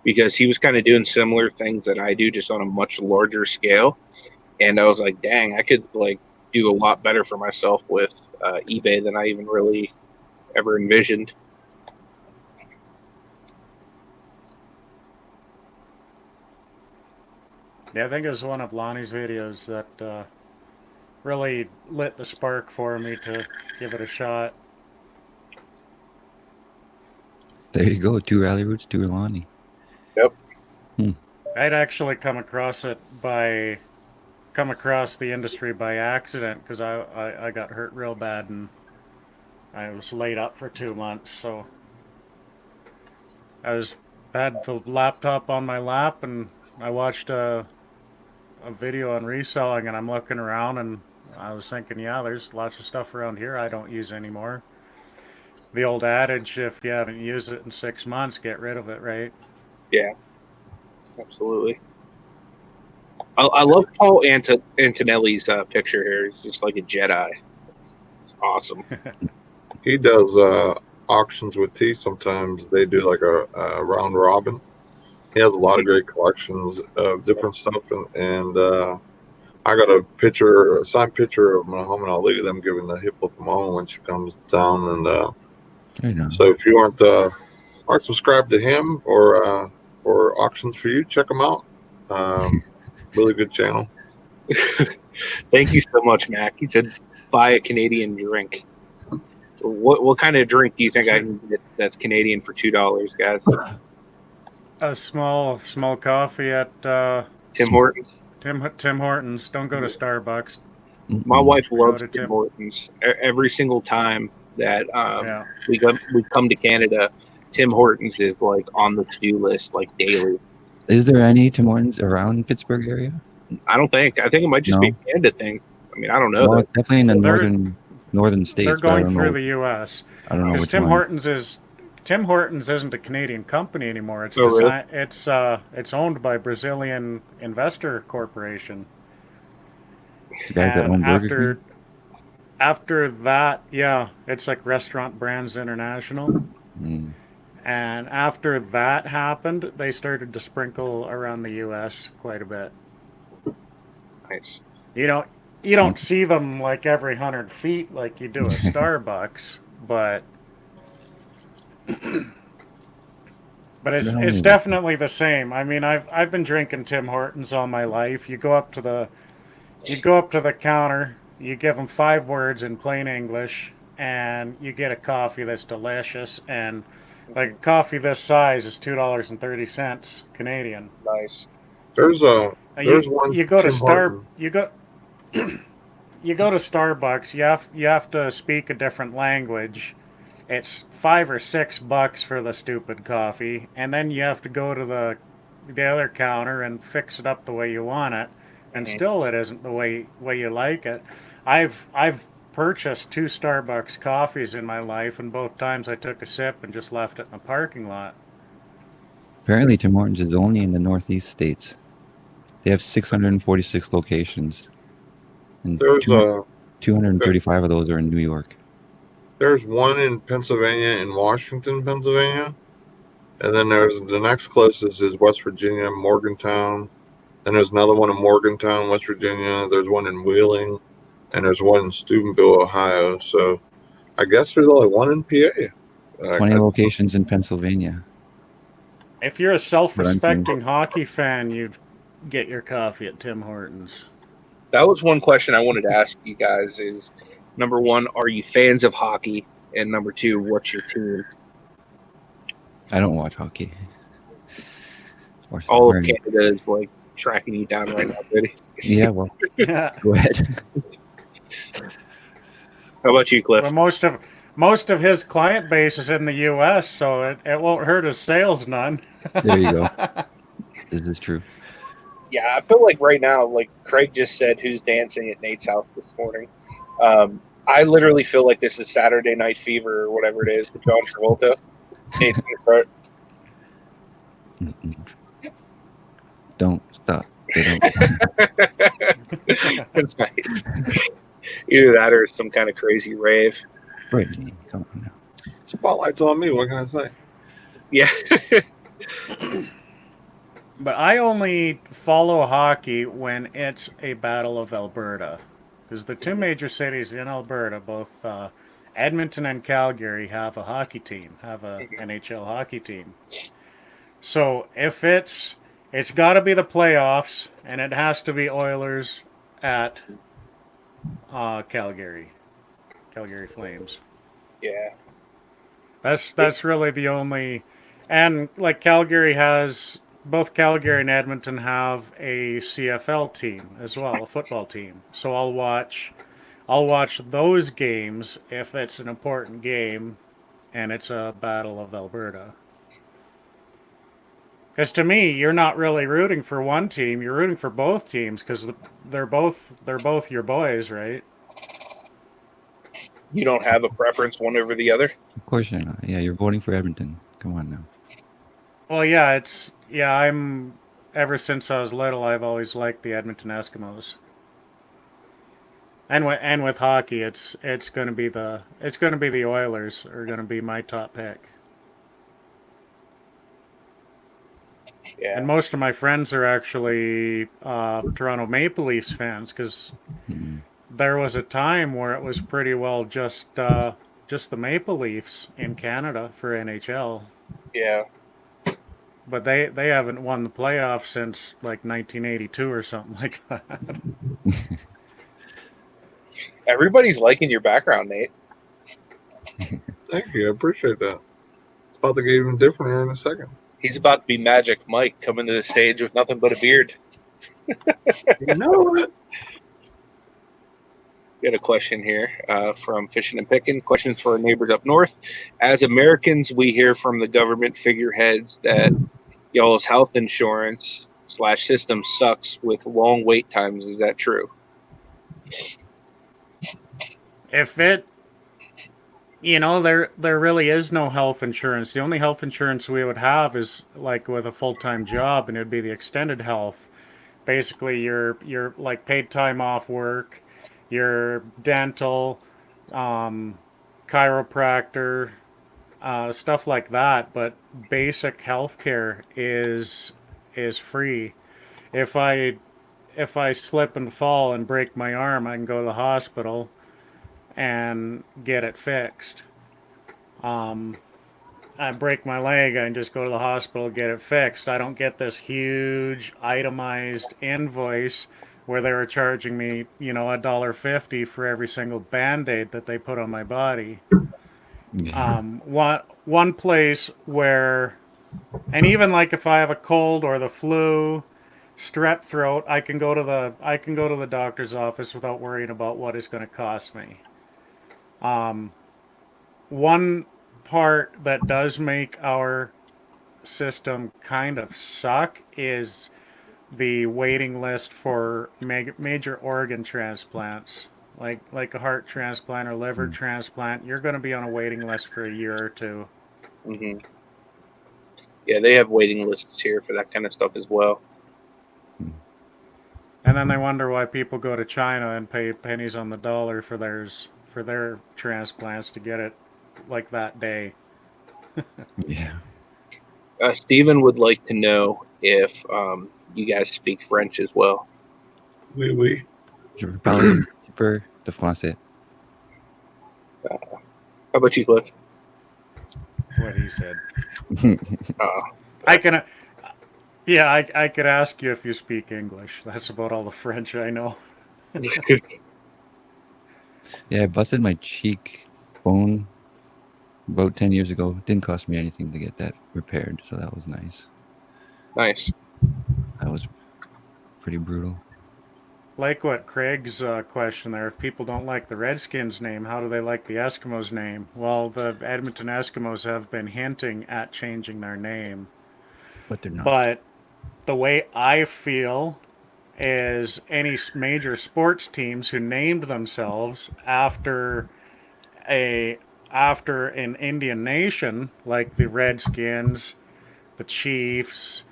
because he was kind of doing similar things that I do, just on a much larger scale. And I was like, dang, I could like do a lot better for myself with eBay than I even really ever envisioned. Yeah, I think it was one of Lonnie's videos that really lit the spark for me to give it a shot. There you go. 2 rally routes, 2 Lonnie. Yep. I'd actually come across the industry by accident because I got hurt real bad and I was laid up for 2 months. So had the laptop on my lap and I watched a video on reselling and I'm looking around and I was thinking, yeah, there's lots of stuff around here I don't use anymore. The old adage, if you haven't used it in 6 months, get rid of it, right? Yeah, absolutely. I love Paul Antonelli's picture here. He's just like a Jedi. It's awesome. He does auctions with T sometimes. They do like a round robin. He has a lot of great collections of different stuff, and I got a signed picture of Muhammad Ali, them giving the hip flip Mama when she comes to town, and There you go. so if you aren't subscribed to him or auctions for you, check him out. Really good channel. Thank you so much, Mac. He said, buy a Canadian drink. What kind of drink do you think I can get that's Canadian for $2, guys? A small coffee at Tim Hortons. Tim Hortons. Don't go to Starbucks. My wife loves to Tim Tim. Hortons. Every single time that Yeah. we come to Canada, Tim Hortons is like on the to-do list like daily. Is there any Tim Hortons around Pittsburgh area? I think it might just be a Canada thing. I mean, I don't know. Well, it's definitely in the They're- northern states. They're but I going don't through know. the U.S. I don't know Because which Tim one. Hortons isn't a Canadian company anymore. It's really? it's owned by Brazilian Investor Corporation. The guys that own And Burger King? after that, yeah, it's like Restaurant Brands International. Mm. And after that happened, they started to sprinkle around the U.S. quite a bit. Nice. You don't see them like every 100 feet like you do a Starbucks, but it's definitely the same. I mean, I've been drinking Tim Hortons all my life. You go up to the counter, you give them 5 words in plain English, and you get a coffee that's delicious. And like a coffee this size is $2.30 Canadian. Nice. There's one You go to Tim Hortons. you go to Starbucks. You have to speak a different language. It's $5 or $6 for the stupid coffee, and then you have to go to the other counter and fix it up the way you want it, and still it isn't the way you like it. I've purchased 2 Starbucks coffees in my life, and both times I took a sip and just left it in the parking lot. Apparently, Tim Hortons is only in the northeast states. They have 646 locations, and There's 235 of those are in New York. There's one in Pennsylvania, in Washington, Pennsylvania, and then there's the next closest is West Virginia, Morgantown, and there's another one in Morgantown, West Virginia. There's one in Wheeling, and there's one in Steubenville, Ohio. So I guess there's only one in PA. 20 locations in Pennsylvania. If you're a self-respecting hockey fan, you'd get your coffee at Tim Hortons. That was one question I wanted to ask you guys is, Number one, are you fans of hockey? And number two, what's your team? I don't watch hockey. All of Canada is like tracking you down right now, Brady. Yeah, well, go ahead. How about you, Cliff? Well, most of his client base is in the U.S., so it won't hurt his sales none. There you go. This is true. Yeah, I feel like right now, like Craig just said, who's dancing at Nate's house this morning. I literally feel like this is Saturday Night Fever or whatever it is with John Travolta. Nate's gonna start. Don't stop. They don't. Nice. Either that or some kind of crazy rave. Brittany, come on now. Spotlight's on me. What can I say? Yeah. But I only follow hockey when it's a Battle of Alberta. Because the two major cities in Alberta, both Edmonton and Calgary, have a hockey team, have a NHL hockey team. So if it's got to be the playoffs, and it has to be Oilers at Calgary Flames. Yeah. That's really the only, and like both Calgary and Edmonton have a CFL team as well, a football team. So I'll watch those games if it's an important game, and it's a Battle of Alberta. Because to me, you're not really rooting for one team; you're rooting for both teams because they're both your boys, right? You don't have a preference one over the other? Of course you're not. Yeah, you're voting for Edmonton. Come on now. Well, yeah, I'm ever since I was little, I've always liked the Edmonton Eskimos. And with hockey, it's going to be the Oilers are going to be my top pick. Yeah. And most of my friends are actually Toronto Maple Leafs fans because there was a time where it was pretty well just the Maple Leafs in Canada for NHL. Yeah. But they haven't won the playoffs since like 1982 or something like that. Everybody's liking your background, Nate. Thank you. I appreciate that. It's about to get even different here in a second. He's about to be Magic Mike coming to the stage with nothing but a beard. You know it. Got a question here from Fishing and Picking. Questions for our neighbors up north. As Americans, we hear from the government figureheads that y'all's health insurance / system sucks with long wait times. Is that true? If it, there really is no health insurance. The only health insurance we would have is like with a full-time job, and it'd be the extended health. Basically, your like paid time off work, your dental, chiropractor, stuff like that. But basic health care is free. If I slip and fall and break my arm, I can go to the hospital and get it fixed. I break my leg, I can just go to the hospital, get it fixed. I don't get this huge itemized invoice where they were charging me, $1.50 for every single Band-Aid that they put on my body. Yeah. One place where, and even like if I have a cold or the flu, strep throat, I can go to the doctor's office without worrying about what it's going to cost me. One part that does make our system kind of suck is the waiting list for major organ transplants, like a heart transplant or liver transplant. You're going to be on a waiting list for a year or two. Mm-hmm. Yeah, they have waiting lists here for that kind of stuff as well. And then they wonder why people go to China and pay pennies on the dollar for their transplants to get it like that day. Yeah. Stephen would like to know if you guys speak French as well. Oui. Je parle un petit peu de français. How about you, Cliff? What he said. I can. Yeah, I could ask you if you speak English. That's about all the French I know. Yeah, I busted my cheek bone about 10 years ago. It didn't cost me anything to get that repaired, so that was nice. Nice. That was pretty brutal. Like what Craig's question there, if people don't like the Redskins name, how do they like the Eskimos name? Well, the Edmonton Eskimos have been hinting at changing their name. But they're not. But the way I feel is any major sports teams who named themselves after an Indian nation, like the Redskins, the Chiefs,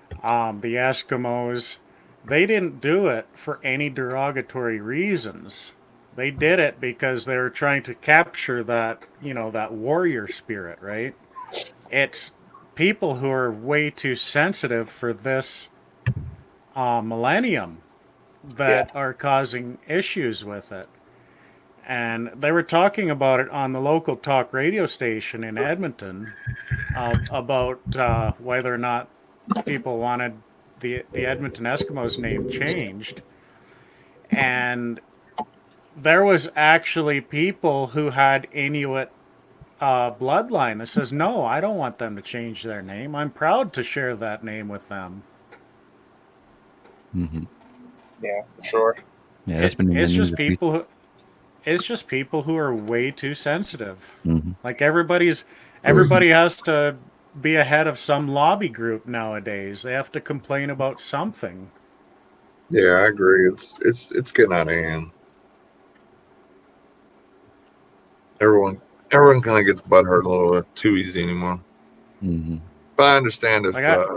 the Eskimos, they didn't do it for any derogatory reasons. They did it because they were trying to capture that, that warrior spirit, right? It's people who are way too sensitive for this millennium that are causing issues with it. And they were talking about it on the local talk radio station in Edmonton about whether or not people wanted the Edmonton Eskimos name changed. And there was actually people who had Inuit bloodline that says, no, I don't want them to change their name. I'm proud to share that name with them. Mm-hmm. Yeah, for sure. Yeah, that's been in the It's news. just people who are way too sensitive. Mm-hmm. Like everybody has to be ahead of some lobby group nowadays. They have to complain about something. Yeah, I agree. It's getting out of hand. Everyone kind of gets butthurt a little bit too easy anymore. Mm-hmm. But I understand if Like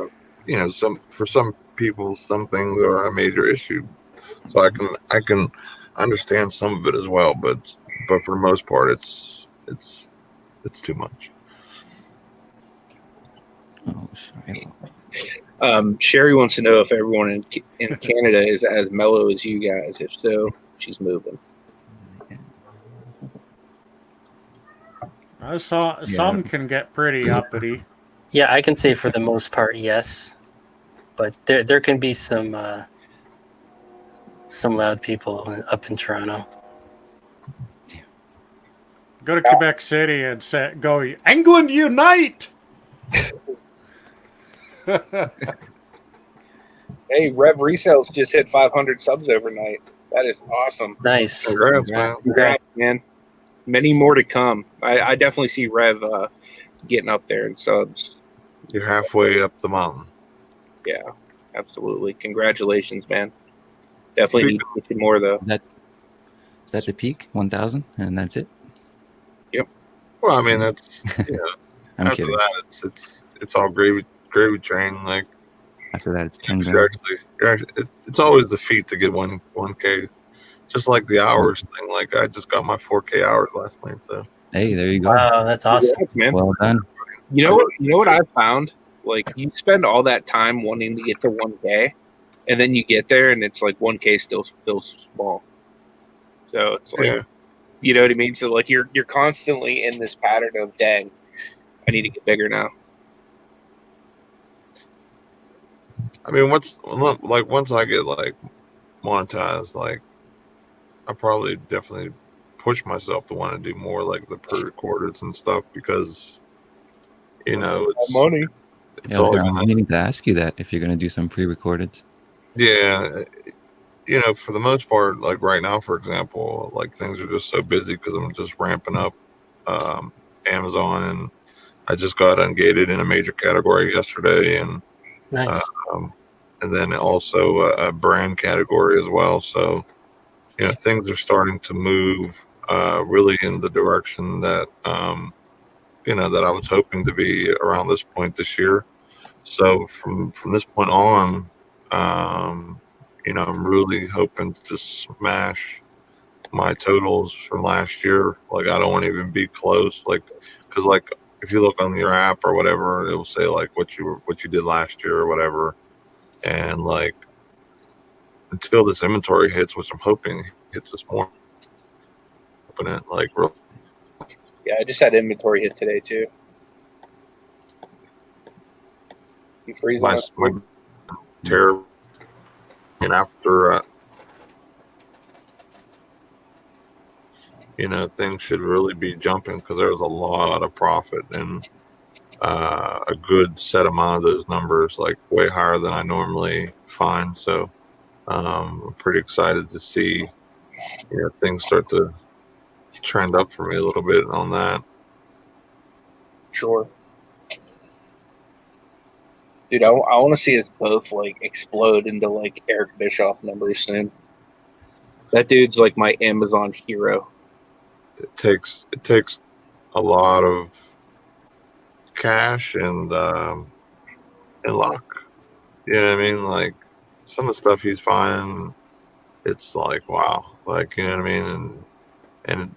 for some people some things are a major issue. So I can understand some of it as well, but for the most part it's too much. Oh, sorry. Sherry wants to know if everyone in Canada is as mellow as you guys. If so, she's moving. Some can get pretty uppity. Yeah, I can say for the most part, yes. But there can be some loud people up in Toronto. Go to Quebec City and go, England unite! Hey, Rev Resales just hit 500 subs overnight. That is awesome. Nice. Congrats, man. Congrats, man. Many more to come. I definitely see Rev getting up there in subs. You're halfway up the mountain. Yeah, absolutely. Congratulations, man. Definitely need to get more, though. Is that the peak? 1,000? And that's it? Yep. Well, I mean, that's, I'm after kidding. that, it's all gravy train. Like, After that, it's 10 you're grand. it's always the feat to get 1K. Just like the hours thing. Like, I just got my 4K hours last night, so. Hey, there you go. Wow, that's awesome. Congrats, man. Well done. You know what I've found? Like, you spend all that time wanting to get to 1K, and then you get there, and it's like 1K still feels small. So it's like, Yeah. you know what I mean? So like you're constantly in this pattern of, dang, I need to get bigger now. I mean, once I get like monetized, like I probably definitely push myself to want to do more like the pre-recordeds and stuff because it's money. It's Yeah, I was all gonna need to ask you that if you're gonna do some pre-recorded. yeah. For the most part, like right now, for example, like things are just so busy because I'm just ramping up Amazon, and I just got ungated in a major category yesterday, and Nice. and then also a brand category as well. So things are starting to move really in the direction that that I was hoping to be around this point this year. So from this point on, I'm really hoping to just smash my totals from last year. Like I don't want to even be close. Like, because like if you look on your app or whatever, it will say like what you did last year or whatever. And like until this inventory hits, which I'm hoping hits this morning, open it like real. Yeah, I just had inventory hit today too. You freezing? My terror. And after things should really be jumping because there's a lot of profit in a good set amount of those numbers, like way higher than I normally find. So I'm pretty excited to see things start to trend up for me a little bit on that. Sure. Dude, I want to see us both like explode into like Eric Bischoff numbers soon. That dude's like my Amazon hero. It takes a lot of cash and luck. You know what I mean? Like some of the stuff he's finding, it's like wow. Like you know what I mean? And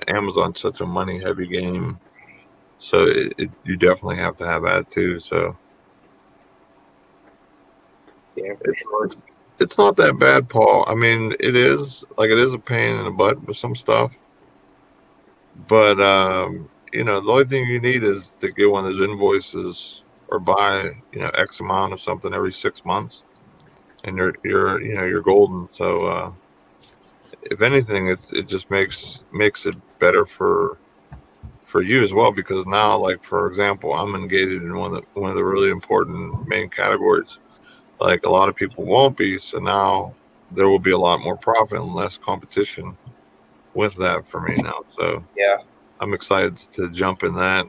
Amazon's such a money heavy game, so you definitely have to have that too. So Yeah, for sure. it's not that bad, Paul. I mean, it is a pain in the butt with some stuff, but the only thing you need is to get one of those invoices or buy X amount of something every 6 months, and you're golden. So if anything, it just makes it better for you as well, because now, like for example, I'm engaged in one of the really important main categories. Like a lot of people won't be, so now there will be a lot more profit and less competition with that for me now. So Yeah. I'm excited to jump in that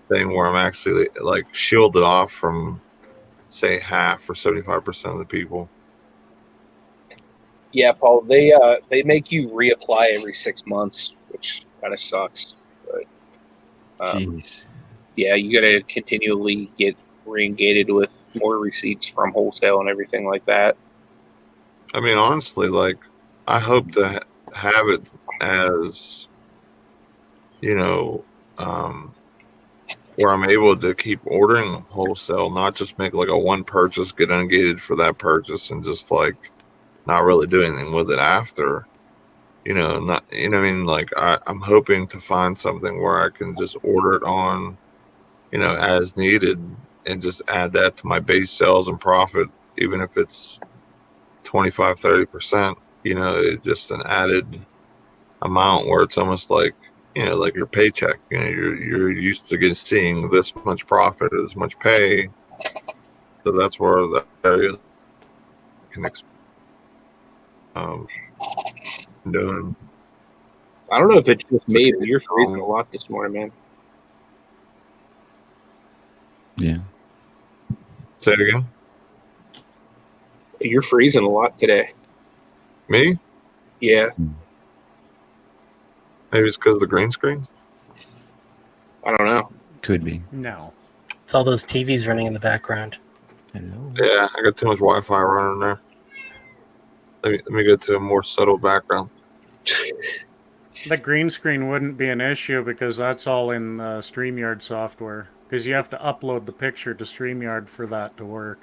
thing where I'm actually like shielded off from say half or 75% of the people. Yeah, Paul. They make you reapply every 6 months, which kind of sucks. But Jeez. yeah, you got to continually get re-engaged with more receipts from wholesale and everything like that. I mean, honestly, like I hope to have it as where I'm able to keep ordering wholesale, not just make like a one purchase, get ungated for that purchase, and just like not really do anything with it after. Not what I mean. Like I'm hoping to find something where I can just order it on, as needed, and just add that to my base sales and profit, even if it's 25-30%. It's just an added amount where it's almost like like your paycheck. You're used to seeing this much profit or this much pay, so that's where the area can doing. I don't know if it's just me, but you're freezing a lot this morning, man. Yeah. Say it again. You're freezing a lot today. Me? Yeah, Maybe it's because of the green screen. I don't know. Could be. No. It's all those TVs running in the background. Hello. Yeah, I got too much Wi-Fi running there. Let me go to a more subtle background. The green screen wouldn't be an issue because that's all in StreamYard software. Because you have to upload the picture to StreamYard for that to work.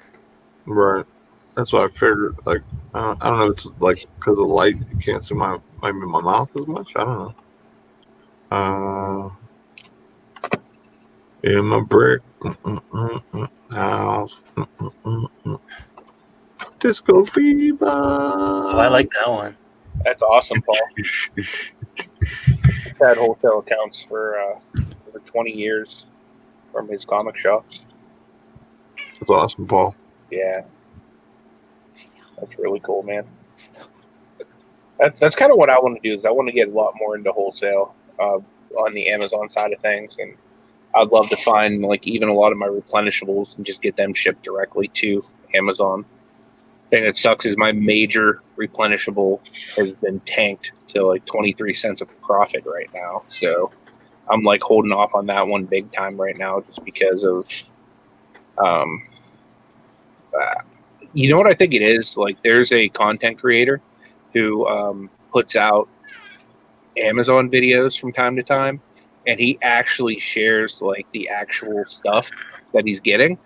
Right. That's what I figured. Like, I don't know. It's like because of light, you can't see my mouth as much. I don't know. In my brick house, disco fever. Oh, I like that one. That's awesome, Paul. He's had wholesale accounts for over 20 years from his comic shops. That's awesome, Paul. Yeah, that's really cool, man. That's kind of what I want to do. Is I want to get a lot more into wholesale on the Amazon side of things, and I'd love to find like even a lot of my replenishables and just get them shipped directly to Amazon. Thing that sucks is my major replenishable has been tanked to like 23 cents of profit right now. So I'm like holding off on that one big time right now just because of, you know what I think it is? Like there's a content creator who puts out Amazon videos from time to time, and he actually shares like the actual stuff that he's getting.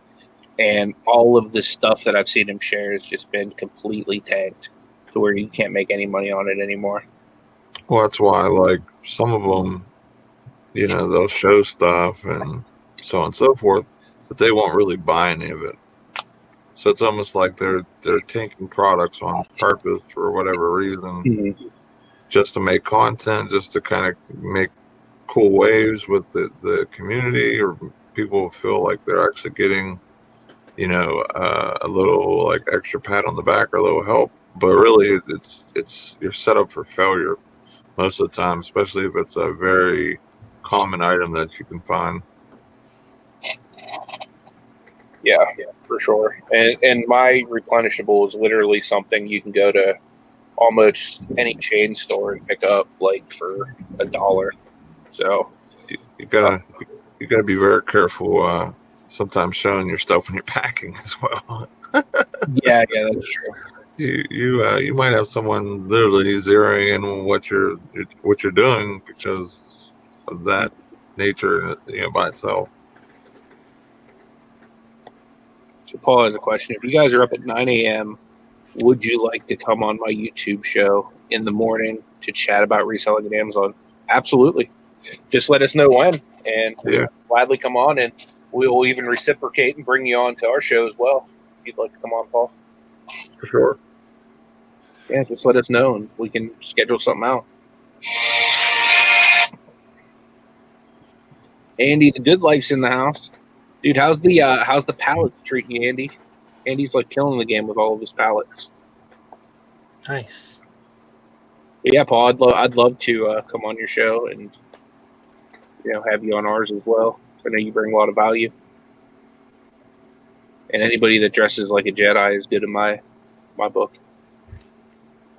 And all of the stuff that I've seen him share has just been completely tanked to where you can't make any money on it anymore. Well, that's why, like, some of them, they'll show stuff and so on and so forth, but they won't really buy any of it. So it's almost like they're tanking products on purpose for whatever reason. Mm-hmm. just to make content, just to kind of make cool waves with the community, or people feel like they're actually getting, a little like extra pat on the back or a little help. But really, it's you're set up for failure most of the time, especially if it's a very common item that you can find. Yeah, for sure. And my replenishable is literally something you can go to almost any chain store and pick up like for $1. So You gotta be very careful. Sometimes showing your stuff when you're packing as well. yeah, that's true. You might have someone literally zeroing in on what you're doing because of that nature, by itself. So Paul has a question. If you guys are up at 9 a.m., would you like to come on my YouTube show in the morning to chat about reselling at Amazon? Absolutely. Just let us know when, and we'll gladly come on, and we'll even reciprocate and bring you on to our show as well. If you'd like to come on, Paul. For sure. Yeah, just let us know, and we can schedule something out. Andy, the good life's in the house. Dude, how's the pallets treating you, Andy? Andy's like killing the game with all of his pallets. Nice. But yeah, Paul, I'd love to come on your show and have you on ours as well. I know you bring a lot of value. And anybody that dresses like a Jedi is good in my book.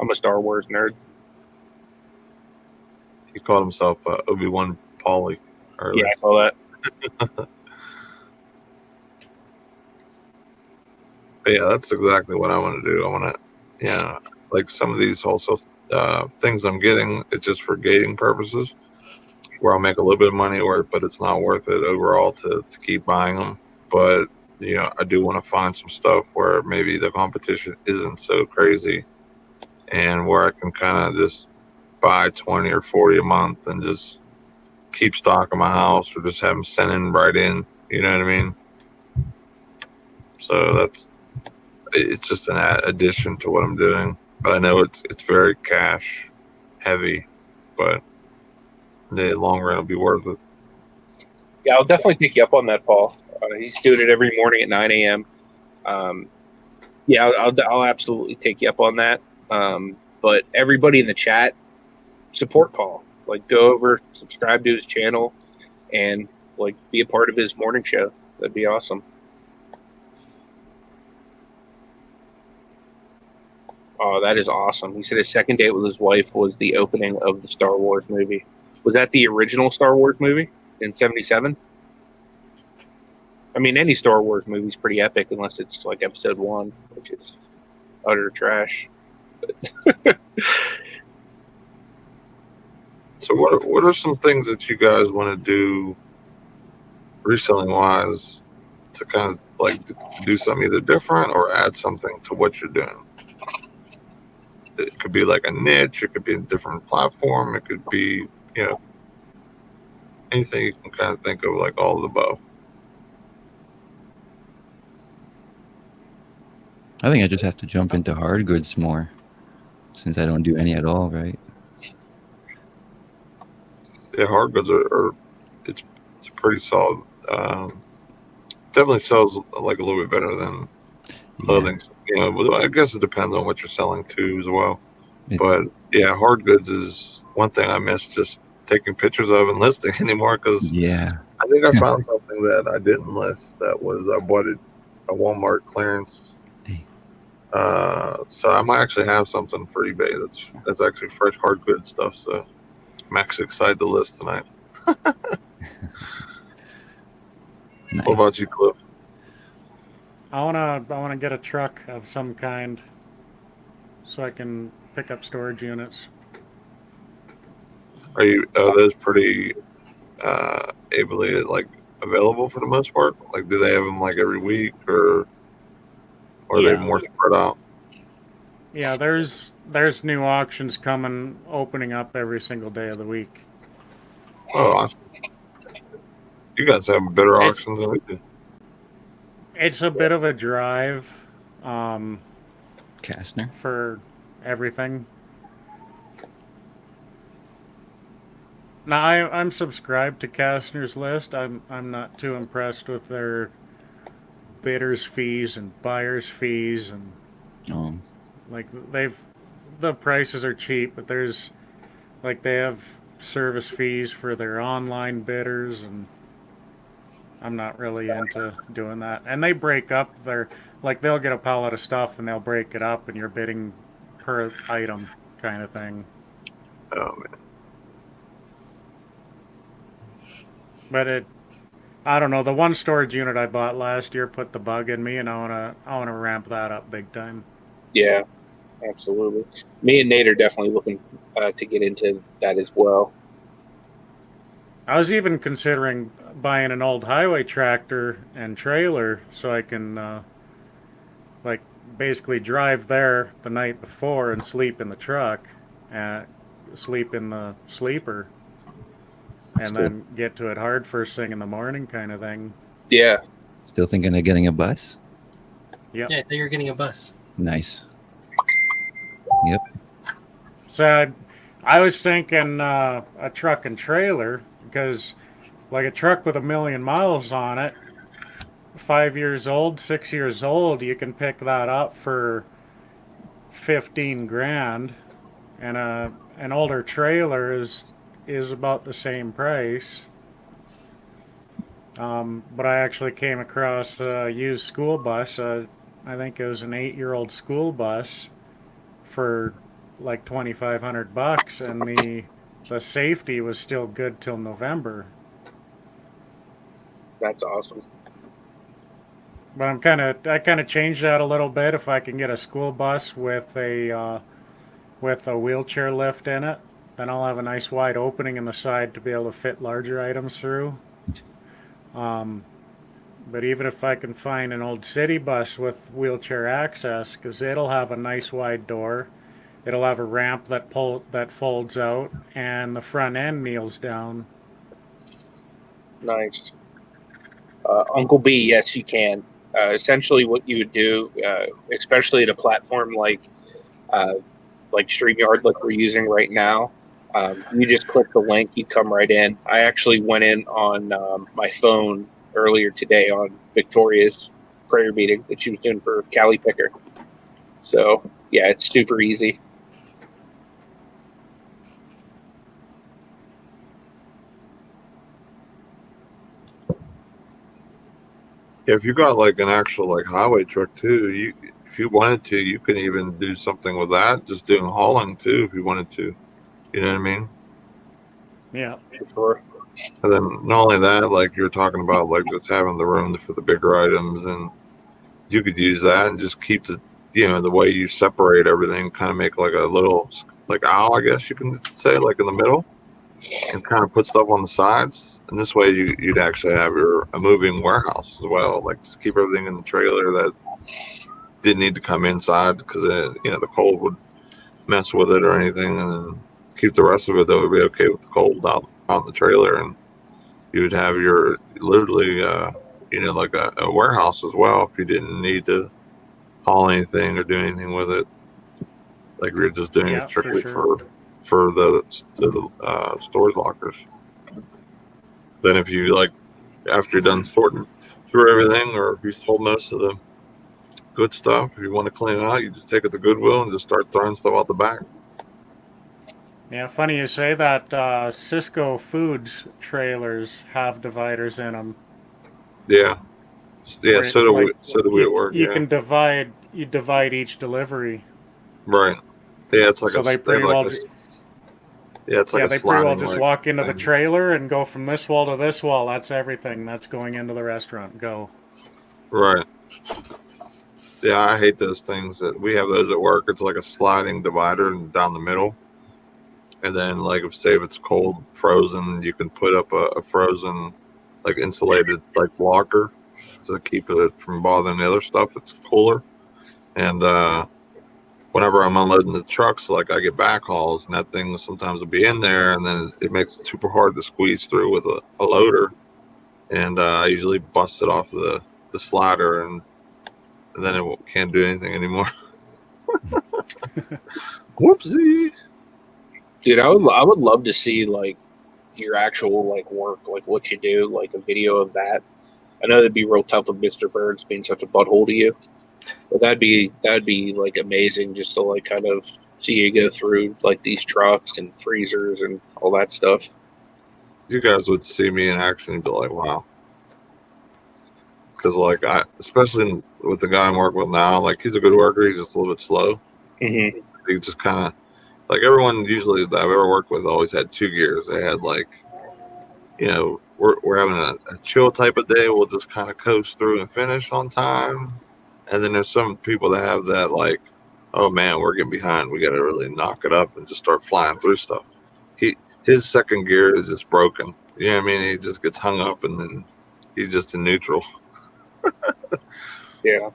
I'm a Star Wars nerd. He called himself Obi-Wan Pauly earlier. Yeah, I saw that. But yeah, that's exactly what I want to do. I want to, like some of these also things I'm getting, it's just for gating purposes, where I'll make a little bit of money, but it's not worth it overall to keep buying them. But I do want to find some stuff where maybe the competition isn't so crazy, and where I can kind of just buy 20 or 40 a month and just keep stock in my house, or just have them sent in right in. You know what I mean? So it's just an addition to what I'm doing. But I know it's very cash heavy, but in the long run it'll be worth it. Yeah, I'll definitely pick you up on that, Paul. He's doing it every morning at 9 a.m. Yeah, I'll absolutely take you up on that. But everybody in the chat, support Paul. Like, go over, subscribe to his channel, and like be a part of his morning show. That'd be awesome. Oh, that is awesome. He said his second date with his wife was the opening of the Star Wars movie. Was that the original Star Wars movie in '77? I mean, any Star Wars movie is pretty epic unless it's like Episode 1, which is utter trash. So what are some things that you guys want to do reselling wise to kind of like do something either different or add something to what you're doing? It could be like a niche, it could be a different platform, it could be, anything you can kind of think of, like all of the above. I think I just have to jump into hard goods more, since I don't do any at all, right? Yeah, hard goods are it's pretty solid. Definitely sells like a little bit better than clothing. But I guess it depends on what you're selling to as well. But yeah, hard goods is one thing I miss just taking pictures of and listing anymore, because I think I found something that I didn't list. That was, I bought it at Walmart clearance. So I might actually have something for eBay that's actually fresh hard goods stuff. So I'm actually excited to list tonight. Nice. What about you, Cliff? I wanna get a truck of some kind so I can pick up storage units. Are those pretty ably like available for the most part? Like, do they have them like every week, or are they more spread out? Yeah, there's new auctions opening up every single day of the week. Oh, awesome. You guys have better auctions than we do. It's a bit of a drive, Kastner for everything. Now I'm subscribed to Kastner's List. I'm not too impressed with their bidders fees and buyers fees, and Oh, like the prices are cheap, but there's like they have service fees for their online bidders, and I'm not really into doing that. And they break up their, like they'll get a pallet of stuff and they'll break it up and you're bidding per item kind of thing. Oh man. But I don't know. The one storage unit I bought last year put the bug in me, and I wanna ramp that up big time. Yeah, absolutely. Me and Nate are definitely looking to get into that as well. I was even considering buying an old highway tractor and trailer so I can like basically drive there the night before and sleep in the truck, and sleep in the sleeper, and Still, then get to it hard first thing in the morning kind of thing. Yeah, still thinking of getting a bus? Yep. Yeah, I thought you were getting a bus. Nice. Yep. So I was thinking a truck and trailer, because like a truck with 1,000,000 miles on it, 5 years old, 6 years old, you can pick that up for 15 grand, and an older trailer is about the same price. But I actually came across a used school bus. I think it was an 8-year-old school bus for like $2,500, and the safety was still good till November. that's awesome. But I kind of changed that a little bit. If I can get a school bus with a wheelchair lift in it, then I'll have a nice wide opening in the side to be able to fit larger items through. Um, but even if I can find an old city bus with wheelchair access, because it'll have a nice wide door, it'll have a ramp that folds out, and the front end kneels down. Nice. Uncle B, yes, you can. Essentially, what you would do, especially at a platform like StreamYard, like we're using right now, you just click the link, you come right in. I actually went in on my phone earlier today on Victoria's prayer meeting that she was doing for Callie Picker. So yeah, it's super easy. Yeah, if you got like an actual like highway truck too, you if you wanted to, you can even do something with that, just doing hauling too, if you wanted to. You know what I mean? Yeah. Sure. And then not only that, like you're talking about, like just having the room for the bigger items, and you could use that and just keep the, the way you separate everything, kind of make like a little like aisle, I guess you can say, like in the middle, and kind of put stuff on the sides. And this way, you'd actually have a moving warehouse as well. Like just keep everything in the trailer that didn't need to come inside because the cold would mess with it or anything, and then keep the rest of it that would be okay with the cold out on the trailer, and you would have your literally like a warehouse as well if you didn't need to haul anything or do anything with it, like you're just doing it Yeah, for strictly sure. for the storage lockers. Then if you like, after you're done sorting through everything, or if you sold most of the good stuff, if you want to clean it out, you just take it to Goodwill and just start throwing stuff out the back. Yeah, funny you say that. Cisco Foods trailers have dividers in them. Yeah, Where so it's do like we at work. you Yeah, can divide each delivery. right. Yeah, it's like So they they have pretty like well a it's like yeah, a they pretty well sliding just like walk into the thing. trailer and go from this wall to this wall. That's everything that's going into the restaurant. Go. Right. Yeah, I hate those things. That we have those at work. It's like a sliding divider down the middle, and then like if it's cold, frozen, you can put up a frozen, like insulated like blocker to keep it from bothering the other stuff. It's cooler. And whenever I'm unloading the trucks, like I get back hauls, and that thing sometimes will be in there, and then it makes it super hard to squeeze through with a loader. And I usually bust it off the slider, and then can't do anything anymore. Whoopsie. Dude, I would love to see like your actual like work, like what you do, like a video of that. I know that'd be real tough with Mr. Burns being such a butthole to you, but that'd be like amazing just to like kind of see you go through like these trucks and freezers and all that stuff. You guys would see me in action and be like, wow. Because like especially with the guy I'm working with now, like he's a good worker. He's just a little bit slow. Mm-hmm. He just kind of like everyone usually that I've ever worked with always had two gears. They had like, you know, we're having a chill type of day. We'll just kind of coast through and finish on time. And then there's some people that have that like, oh man, we're getting behind. We got to really knock it up and just start flying through stuff. His second gear is just broken. You know what I mean? He just gets hung up and then he's just in neutral. Yeah.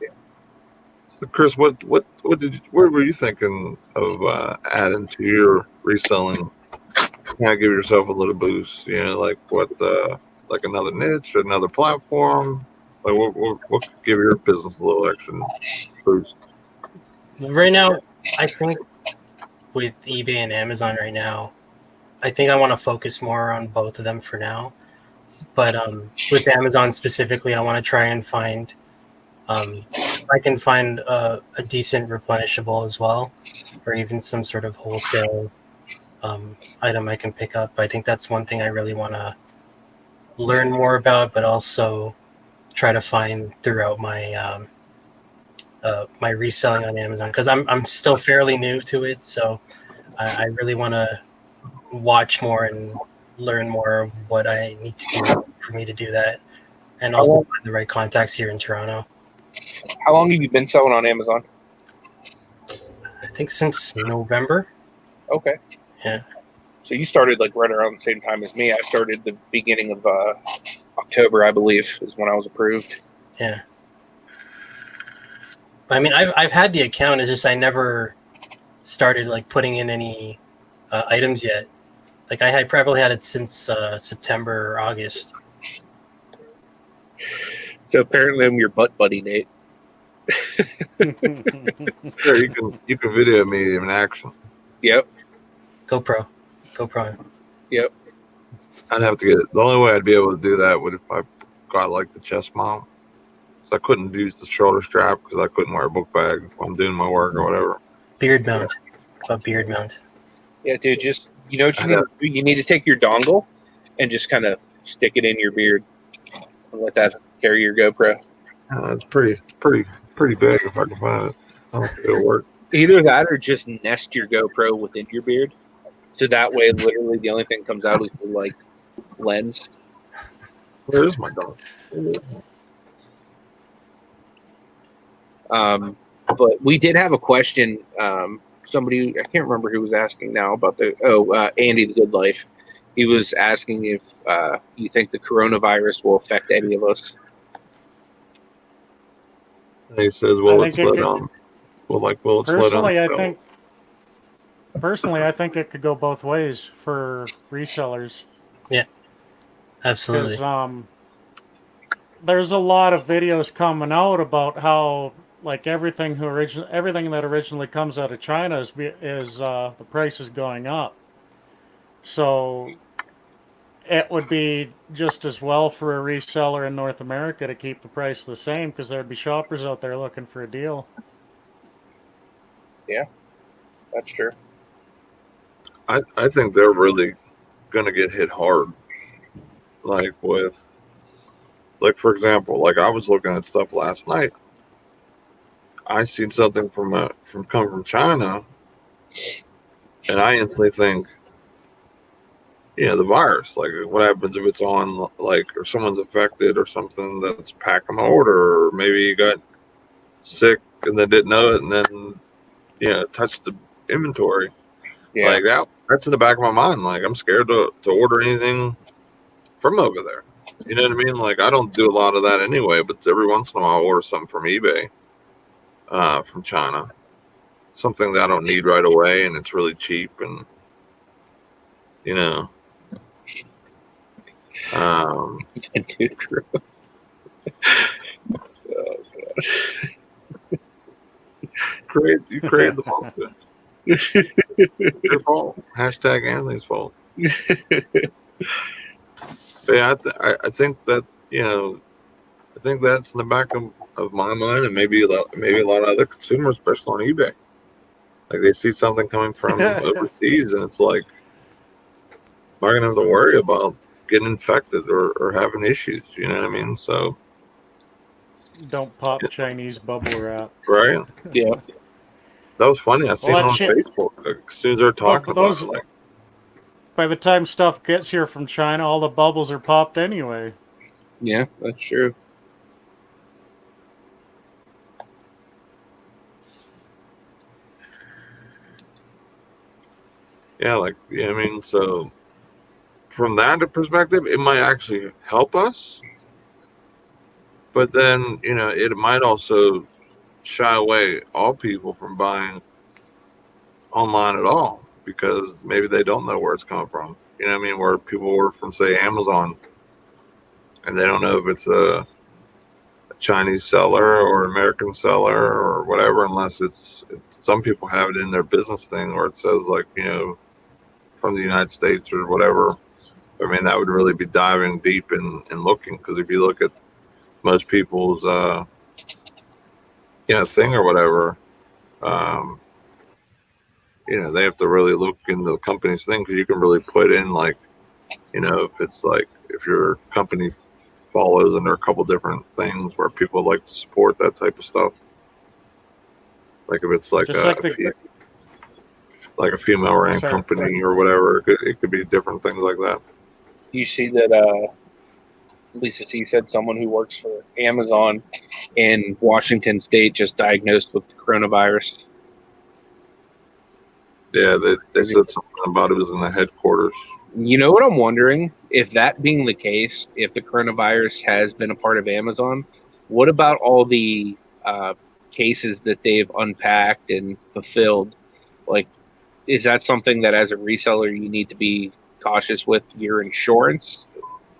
So Chris, what were you thinking of adding to your reselling? Kind of give yourself a little boost, you know, like what, like another niche, another platform, like what could give your business a little extra boost? Right now, I think with eBay and Amazon right now, I think I want to focus more on both of them for now. But with Amazon specifically, I want to try and find, if I can find a decent replenishable as well, or even some sort of wholesale item I can pick up. I think that's one thing I really want to learn more about, but also try to find throughout my my reselling on Amazon, because I'm still fairly new to it. So I really want to watch more and learn more of what I need to do for me to do that, and also find the right contacts here in Toronto. How long have you been selling on Amazon? I think since November. Okay. Yeah. So you started like right around the same time as me. I started the beginning of October, I believe, is when I was approved. Yeah. I mean, I've had the account. It's just I never started like putting in any items yet. Like I had probably had it since September or August. So apparently I'm your butt buddy, Nate. Sure, you can video me in action. Yep. GoPro. Yep. I'd have to get it. The only way I'd be able to do that would if I got like the chest mount. So I couldn't use the shoulder strap because I couldn't wear a book bag if I'm doing my work or whatever. Beard mount. A beard mount. Yeah, dude, just, you know what you need to do? You need to take your dongle and just kind of stick it in your beard and let that carry your GoPro. It's pretty big if I can find it. I don't think it'll work. Either that or just nest your GoPro within your beard. So that way, literally, the only thing that comes out is the, like, lens. Where is my dog? But we did have a question. Somebody, I can't remember who was asking now about Andy the Good Life. He was asking if you think the coronavirus will affect any of us. And he says, "Will it slow down? Will it slow down?" Personally, I think it could go both ways for resellers. Yeah, absolutely. Because there's a lot of videos coming out about how like everything that originally comes out of China is the price is going up. So it would be just as well for a reseller in North America to keep the price the same, because there'd be shoppers out there looking for a deal. Yeah, that's true. I think they're really going to get hit hard. Like for example, like I was looking at stuff last night. I seen something come from China, and I instantly think, the virus. Like, what happens if it's on, like, or someone's affected or something that's packing an order, or maybe you got sick and they didn't know it, and then touched the inventory. Yeah. Like that's in the back of my mind. Like, I'm scared to order anything from over there. You know what I mean? Like, I don't do a lot of that anyway, but every once in a while I'll order something from eBay, from China. Something that I don't need right away, and it's really cheap, and Dude, true. Oh, God. You created the monster. Your fault. Hashtag Anthony's fault. But yeah, I think that, I think that's in the back of my mind, and maybe a lot of other consumers, especially on eBay. Like they see something coming from overseas, and it's like, am I gonna have to worry about getting infected or having issues? You know what I mean? So, Don't pop Chinese bubble wrap. right? Yeah. That was funny. I seen Well, it that on shit. Facebook. Like, as soon as they're talking about Those. it, like, By the time stuff gets here from China, all the bubbles are popped anyway. Yeah, that's true. yeah, like, I mean, so from that perspective, it might actually help us, but then, it might also shy away all people from buying online at all because maybe they don't know where it's coming from. You know what I mean? Where people order from, say, Amazon, and they don't know if it's a Chinese seller or American seller or whatever, unless it's some people have it in their business thing where it says, like, from the United States or whatever. I mean, that would really be diving deep and looking, because if you look at most people's thing or whatever, um, they have to really look into the company's thing, because you can really put in, like, if it's like, if your company follows, and there are a couple different things where people like to support that type of stuff. Like if it's like Just like the. a female ran Sorry. company or whatever, it could be different things like that. You see that Lisa C said someone who works for Amazon in Washington State just diagnosed with the coronavirus. Yeah, they said something about it was in the headquarters. You know what I'm wondering? If that being the case, if the coronavirus has been a part of Amazon, what about all the cases that they've unpacked and fulfilled? Like, is that something that as a reseller you need to be cautious with your insurance,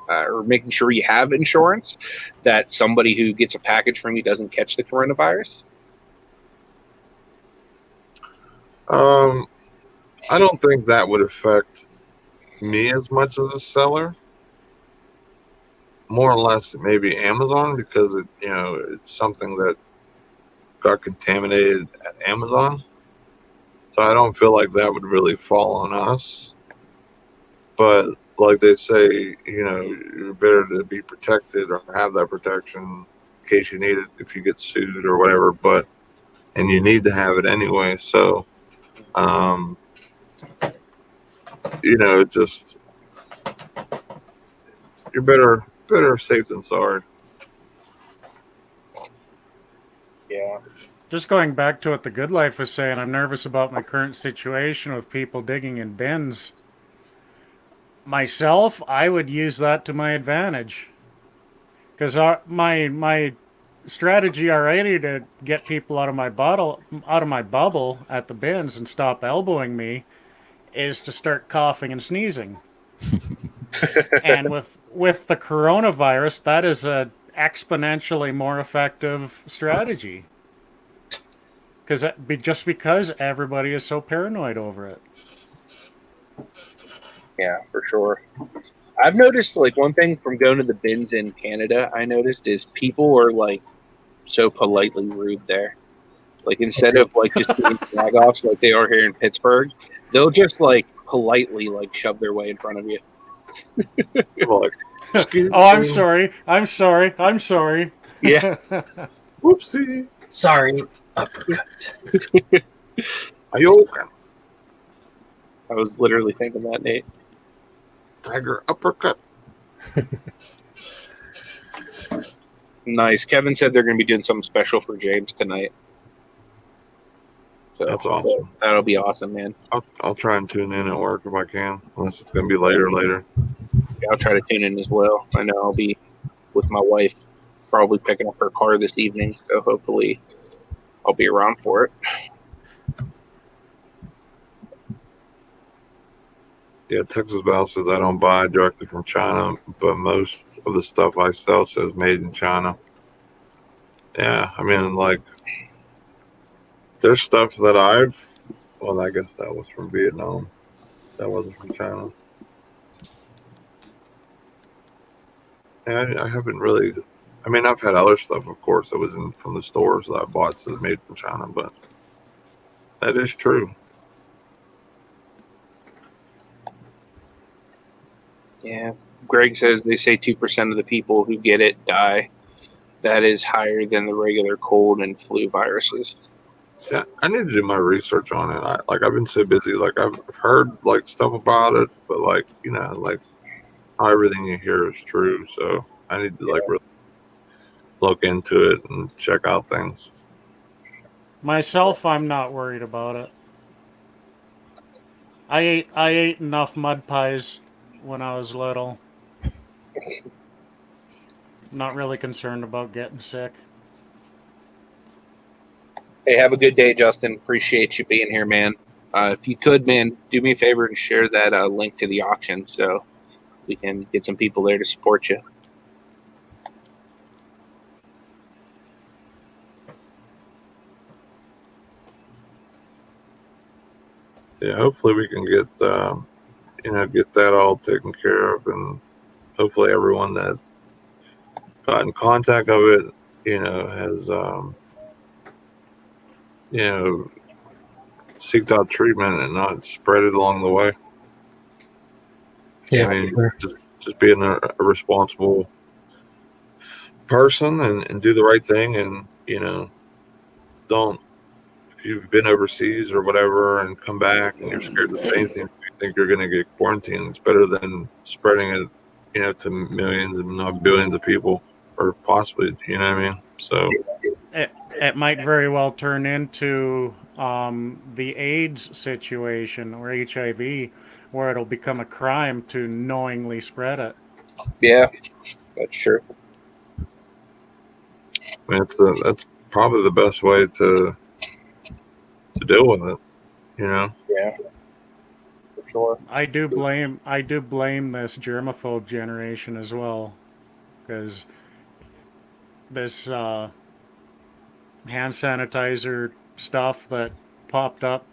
or making sure you have insurance, that somebody who gets a package from you doesn't catch the coronavirus? I don't think that would affect me as much as a seller. More or less, maybe Amazon, because it's something that got contaminated at Amazon. So I don't feel like that would really fall on us. But like they say, you're better to be protected or have that protection in case you need it if you get sued or whatever. And you need to have it anyway. So, just, you're better safe than sorry. Yeah. Just going back to what the Good Life was saying, I'm nervous about my current situation with people digging in bins. Myself, I would use that to my advantage. Because my strategy already to get people out of my bubble at the bins and stop elbowing me is to start coughing and sneezing. And with the coronavirus, that is a exponentially more effective strategy. Just because everybody is so paranoid over it. Yeah, for sure. I've noticed, like, one thing from going to the bins in Canada, I noticed is people are like so politely rude there. Like, instead of like just being drag offs like they are here in Pittsburgh, they'll just like politely like shove their way in front of you. Like, Oh, I'm sorry. I'm sorry. I'm sorry. Yeah. Whoopsie. Sorry, uppercut. Are you okay? I was literally thinking that, Nate. Tiger uppercut. Nice. Kevin said they're going to be doing something special for James tonight. So That's awesome. That'll be awesome, man. I'll try and tune in at work if I can, unless it's going to be later. Yeah, I'll try to tune in as well. I know I'll be with my wife, probably picking up her car this evening, so hopefully I'll be around for it. Yeah, Texas Bell says I don't buy directly from China, but most of the stuff I sell says made in China. Yeah, I mean, like, there's stuff that I guess that was from Vietnam. That wasn't from China. And I haven't really. I mean, I've had other stuff, of course, that was from the stores that I bought, so made from China. But that is true. Yeah. Greg says they say 2% of the people who get it die. That is higher than the regular cold and flu viruses. See, I need to do my research on it. I've been so busy. Like I've heard like stuff about it, but like like not everything you hear is true. So I need to like really look into it and check out things. Myself, I'm not worried about it. I ate enough mud pies when I was little. Not really concerned about getting sick. Hey, have a good day, Justin. Appreciate you being here, man. If you could, man, do me a favor and share that link to the auction so we can get some people there to support you. Yeah, hopefully we can get get that all taken care of, and hopefully everyone that got in contact of it, has seeked out treatment and not spread it along the way. Yeah, I mean, sure. just being a responsible person and do the right thing, and don't, if you've been overseas or whatever and come back and you're scared to say anything, you think you're going to get quarantined. It's better than spreading it, to millions and not billions of people, or possibly, you know what I mean? So It might very well turn into the AIDS situation or HIV, where it'll become a crime to knowingly spread it. Yeah, that's true. I mean, that's probably the best way to deal with it, Yeah, for sure. I do blame this germaphobe generation as well, because this hand sanitizer stuff that popped up,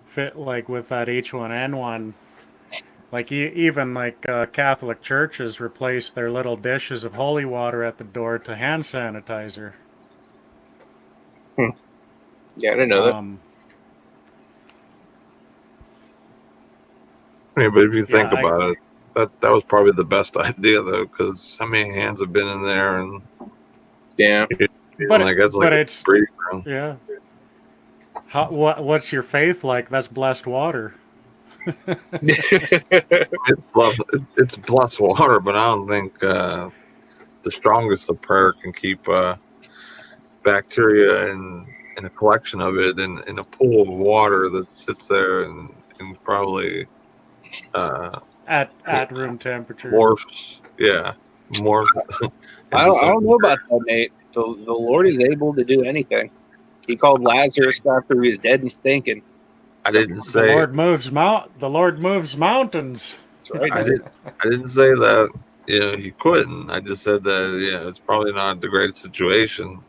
fit like with that H1N1. Like even like Catholic churches replaced their little dishes of holy water at the door to hand sanitizer. Yeah, I didn't know that. I mean, but if you think Yeah, about it, that was probably the best idea though, because how many hands have been in there, and Yeah. But like that's like it's breeding ground. yeah. What's your faith like? That's blessed water. It's blessed water, but I don't think the strongest of prayer can keep bacteria in a collection of it in a pool of water that sits there and probably At room temperature. morphs. Yeah, morphs. I don't know about that, Nate. The Lord is able to do anything. He called Lazarus after he was dead and stinking. I didn't The say Lord moves mountains. That's right. I didn't say that he couldn't. I just said that it's probably not the greatest situation.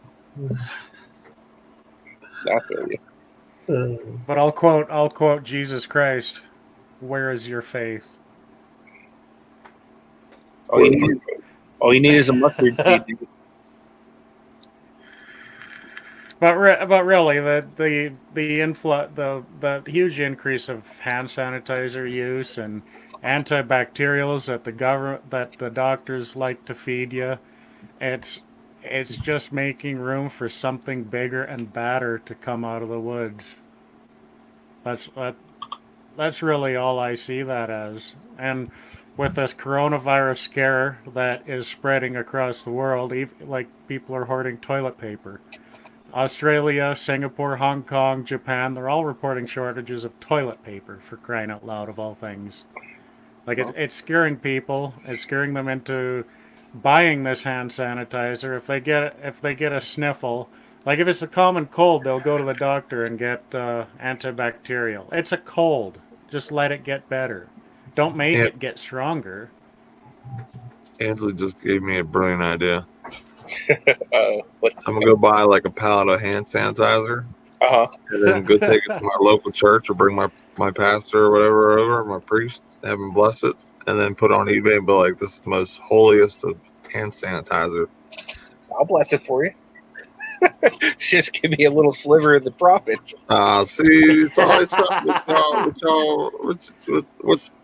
I feel you. But I'll quote Jesus Christ. Where is your faith? All you need is a mustard seed. But really, the huge increase of hand sanitizer use and antibacterials that the doctors like to feed you, it's just making room for something bigger and badder to come out of the woods. That's really all I see that as. And with this coronavirus scare that is spreading across the world, like people are hoarding toilet paper. Australia, Singapore, Hong Kong, Japan, they're all reporting shortages of toilet paper, for crying out loud, of all things. Like, it's scaring people. It's scaring them into buying this hand sanitizer. If they get a sniffle, like if it's a common cold, they'll go to the doctor and get antibacterial. It's a cold. Just let it get better. Don't make it get stronger. Ansley just gave me a brilliant idea. I'm What's gonna go buy like a pallet of hand sanitizer, and then go take it to my local church or bring my pastor or whatever over, my priest, have him bless it, and then put it on eBay and be like, "This is the most holiest of hand sanitizer." I'll bless it for you. Just give me a little sliver of the profits. See, it's always something with y'all,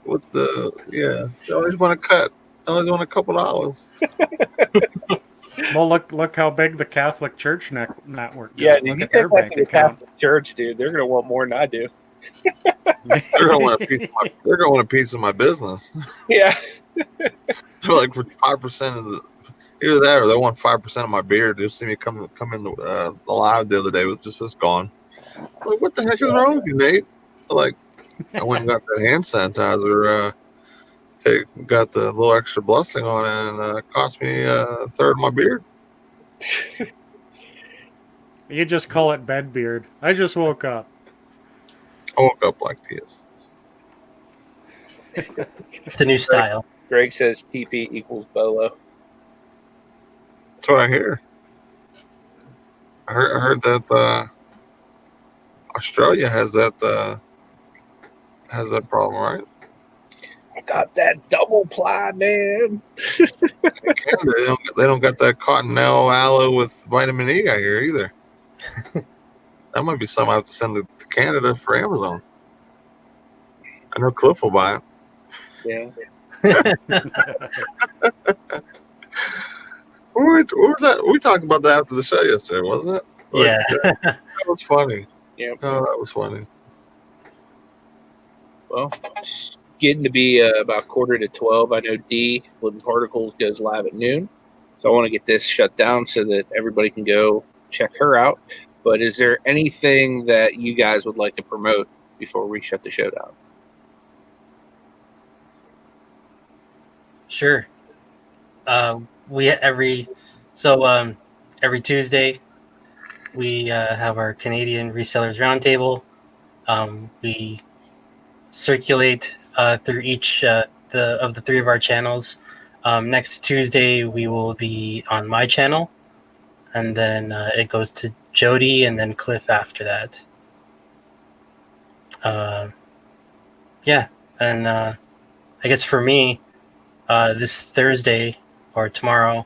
with the They always want to cut. Always want a couple dollars. Well, look how big the Catholic Church network is. Yeah, dude, Look you at take their that bank to the account. Catholic Church, dude. They're gonna want more than I do. They're gonna want a piece. They're gonna want a piece of my business. Yeah. They're like for 5% of the. Either that, or they want 5% of my beard. You'll see me come in the live the other day with just this gone. Like, what the heck is wrong with you, Nate? Like, I went and got that hand sanitizer. Got the little extra blessing on it, and cost me a third of my beard. You just call it bed beard. I just woke up. I woke up like this. It's the new style. Greg says TP equals Bolo. That's what I hear. I heard that Australia has that problem, right? I got that double ply, man. In Canada, they don't got that cottonelle aloe with vitamin E, I hear, either. That might be something I have to send to Canada for Amazon. I know Cliff will buy it. Yeah. What was that? We talked about that after the show yesterday, wasn't it? Yeah. That was funny. Yeah. Oh, that was funny. Well, it's getting to be about 11:45. I know D Living Particles goes live at noon, so I want to get this shut down so that everybody can go check her out. But is there anything that you guys would like to promote before we shut the show down? Sure. Every Tuesday we have our Canadian Resellers Roundtable. We circulate through each of the three of our channels. Next Tuesday we will be on my channel, and then it goes to Jody and then Cliff after that. Yeah, and I guess for me, this Thursday or tomorrow,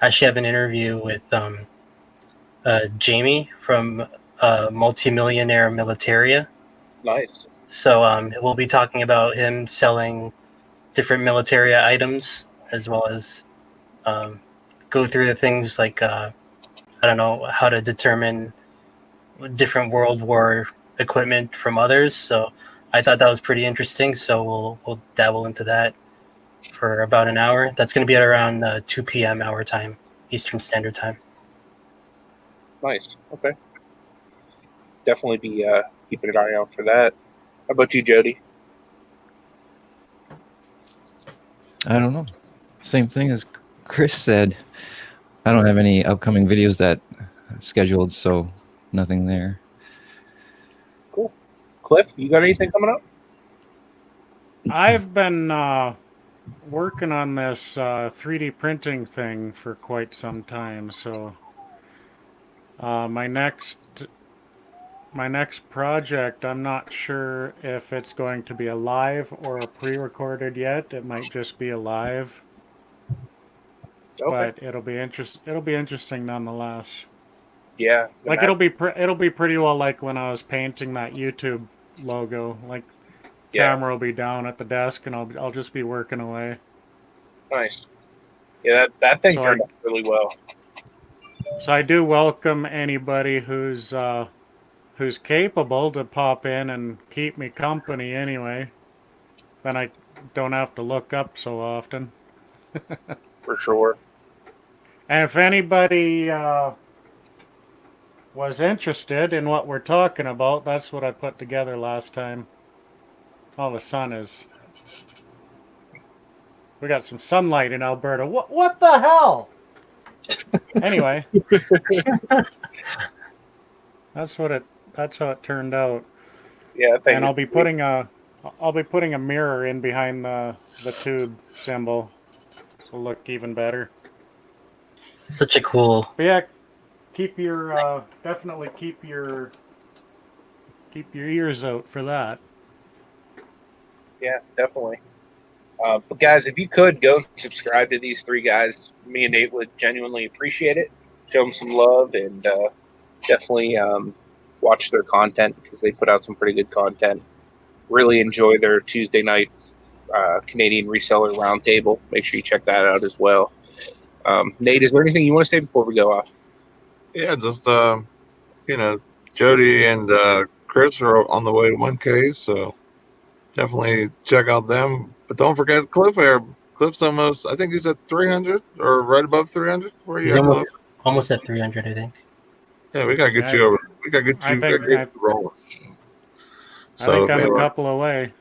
I actually have an interview with Jamie from Multimillionaire Militaria. Nice. So we'll be talking about him selling different Militaria items, as well as go through the things like, I don't know, how to determine different World War equipment from others. So I thought that was pretty interesting. So we'll dabble into that for about an hour. That's going to be at around 2 p.m. our time, Eastern Standard Time. Nice. Okay. Definitely be keeping an eye out for that. How about you, Jody? I don't know. Same thing as Chris said. I don't have any upcoming videos that are scheduled, so nothing there. Cool. Cliff, you got anything coming up? I've been working on this 3D printing thing for quite some time, so my next project, I'm not sure if it's going to be a live or a pre-recorded yet. It might just be a live, Okay. but it'll be interesting nonetheless. Yeah. Like it'll be pretty well like when I was painting that YouTube logo. Like camera will be down at the desk and I'll just be working away. Nice. Yeah, that thing So turned out really well. So I do welcome anybody who's capable to pop in and keep me company anyway. Then I don't have to look up so often. For sure. And if anybody was interested in what we're talking about, that's what I put together last time. Oh, the sun is... We got some sunlight in Alberta. What the hell? Anyway. That's how it turned out. Yeah, and I'll be putting a mirror in behind the tube symbol. It'll look even better. Such a cool. But yeah, definitely keep your ears out for that. Yeah, definitely. But guys, if you could go subscribe to these three guys, me and Nate would genuinely appreciate it. Show them some love and definitely watch their content because they put out some pretty good content. Really enjoy their Tuesday night Canadian Reseller Roundtable. Make sure you check that out as well. Nate, is there anything you want to say before we go off? Yeah, just Jody and Chris are on the way to 1K, so definitely check out them. But don't forget Cliff here. Cliff's almost, I think he's at 300 or right above 300. Where are you He's at, Cliff? almost at 300, I think. Yeah, we gotta get you over. We gotta get you rolling. I think I'm yeah, a couple away.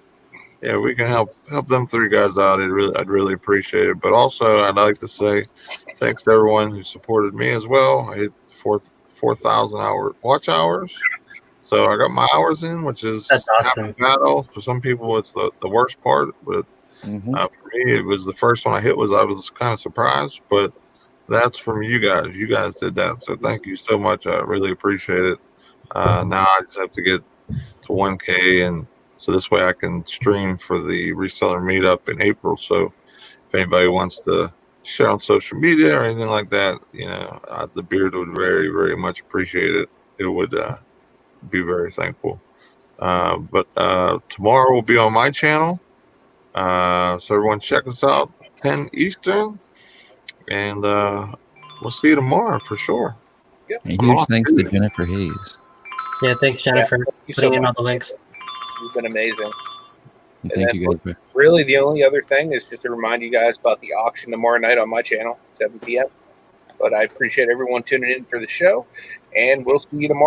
yeah, we can help them three guys out. I'd really appreciate it. But also, I'd like to say thanks to everyone who supported me as well. I hit 4,000 watch hours. So I got my hours in, which is That's awesome. half the battle. For some people, it's the worst part, but for me, it was the first one I hit. I was kind of surprised, but that's from you guys. You guys did that, so thank you so much. I really appreciate it. Now I just have to get to 1K, and so this way I can stream for the reseller meetup in April. So if anybody wants to share on social media or anything like that, the beard would very, very much appreciate it. It would be very thankful. But tomorrow will be on my channel. So everyone check us out 10 Eastern, and we'll see you tomorrow for sure. Yep. A huge thanks to Jennifer Hayes. Yeah, thanks, Jennifer, you putting so in much. all the links. You've been amazing. And thank you guys. Really, the only other thing is just to remind you guys about the auction tomorrow night on my channel, 7 p.m. But I appreciate everyone tuning in for the show, and we'll see you tomorrow.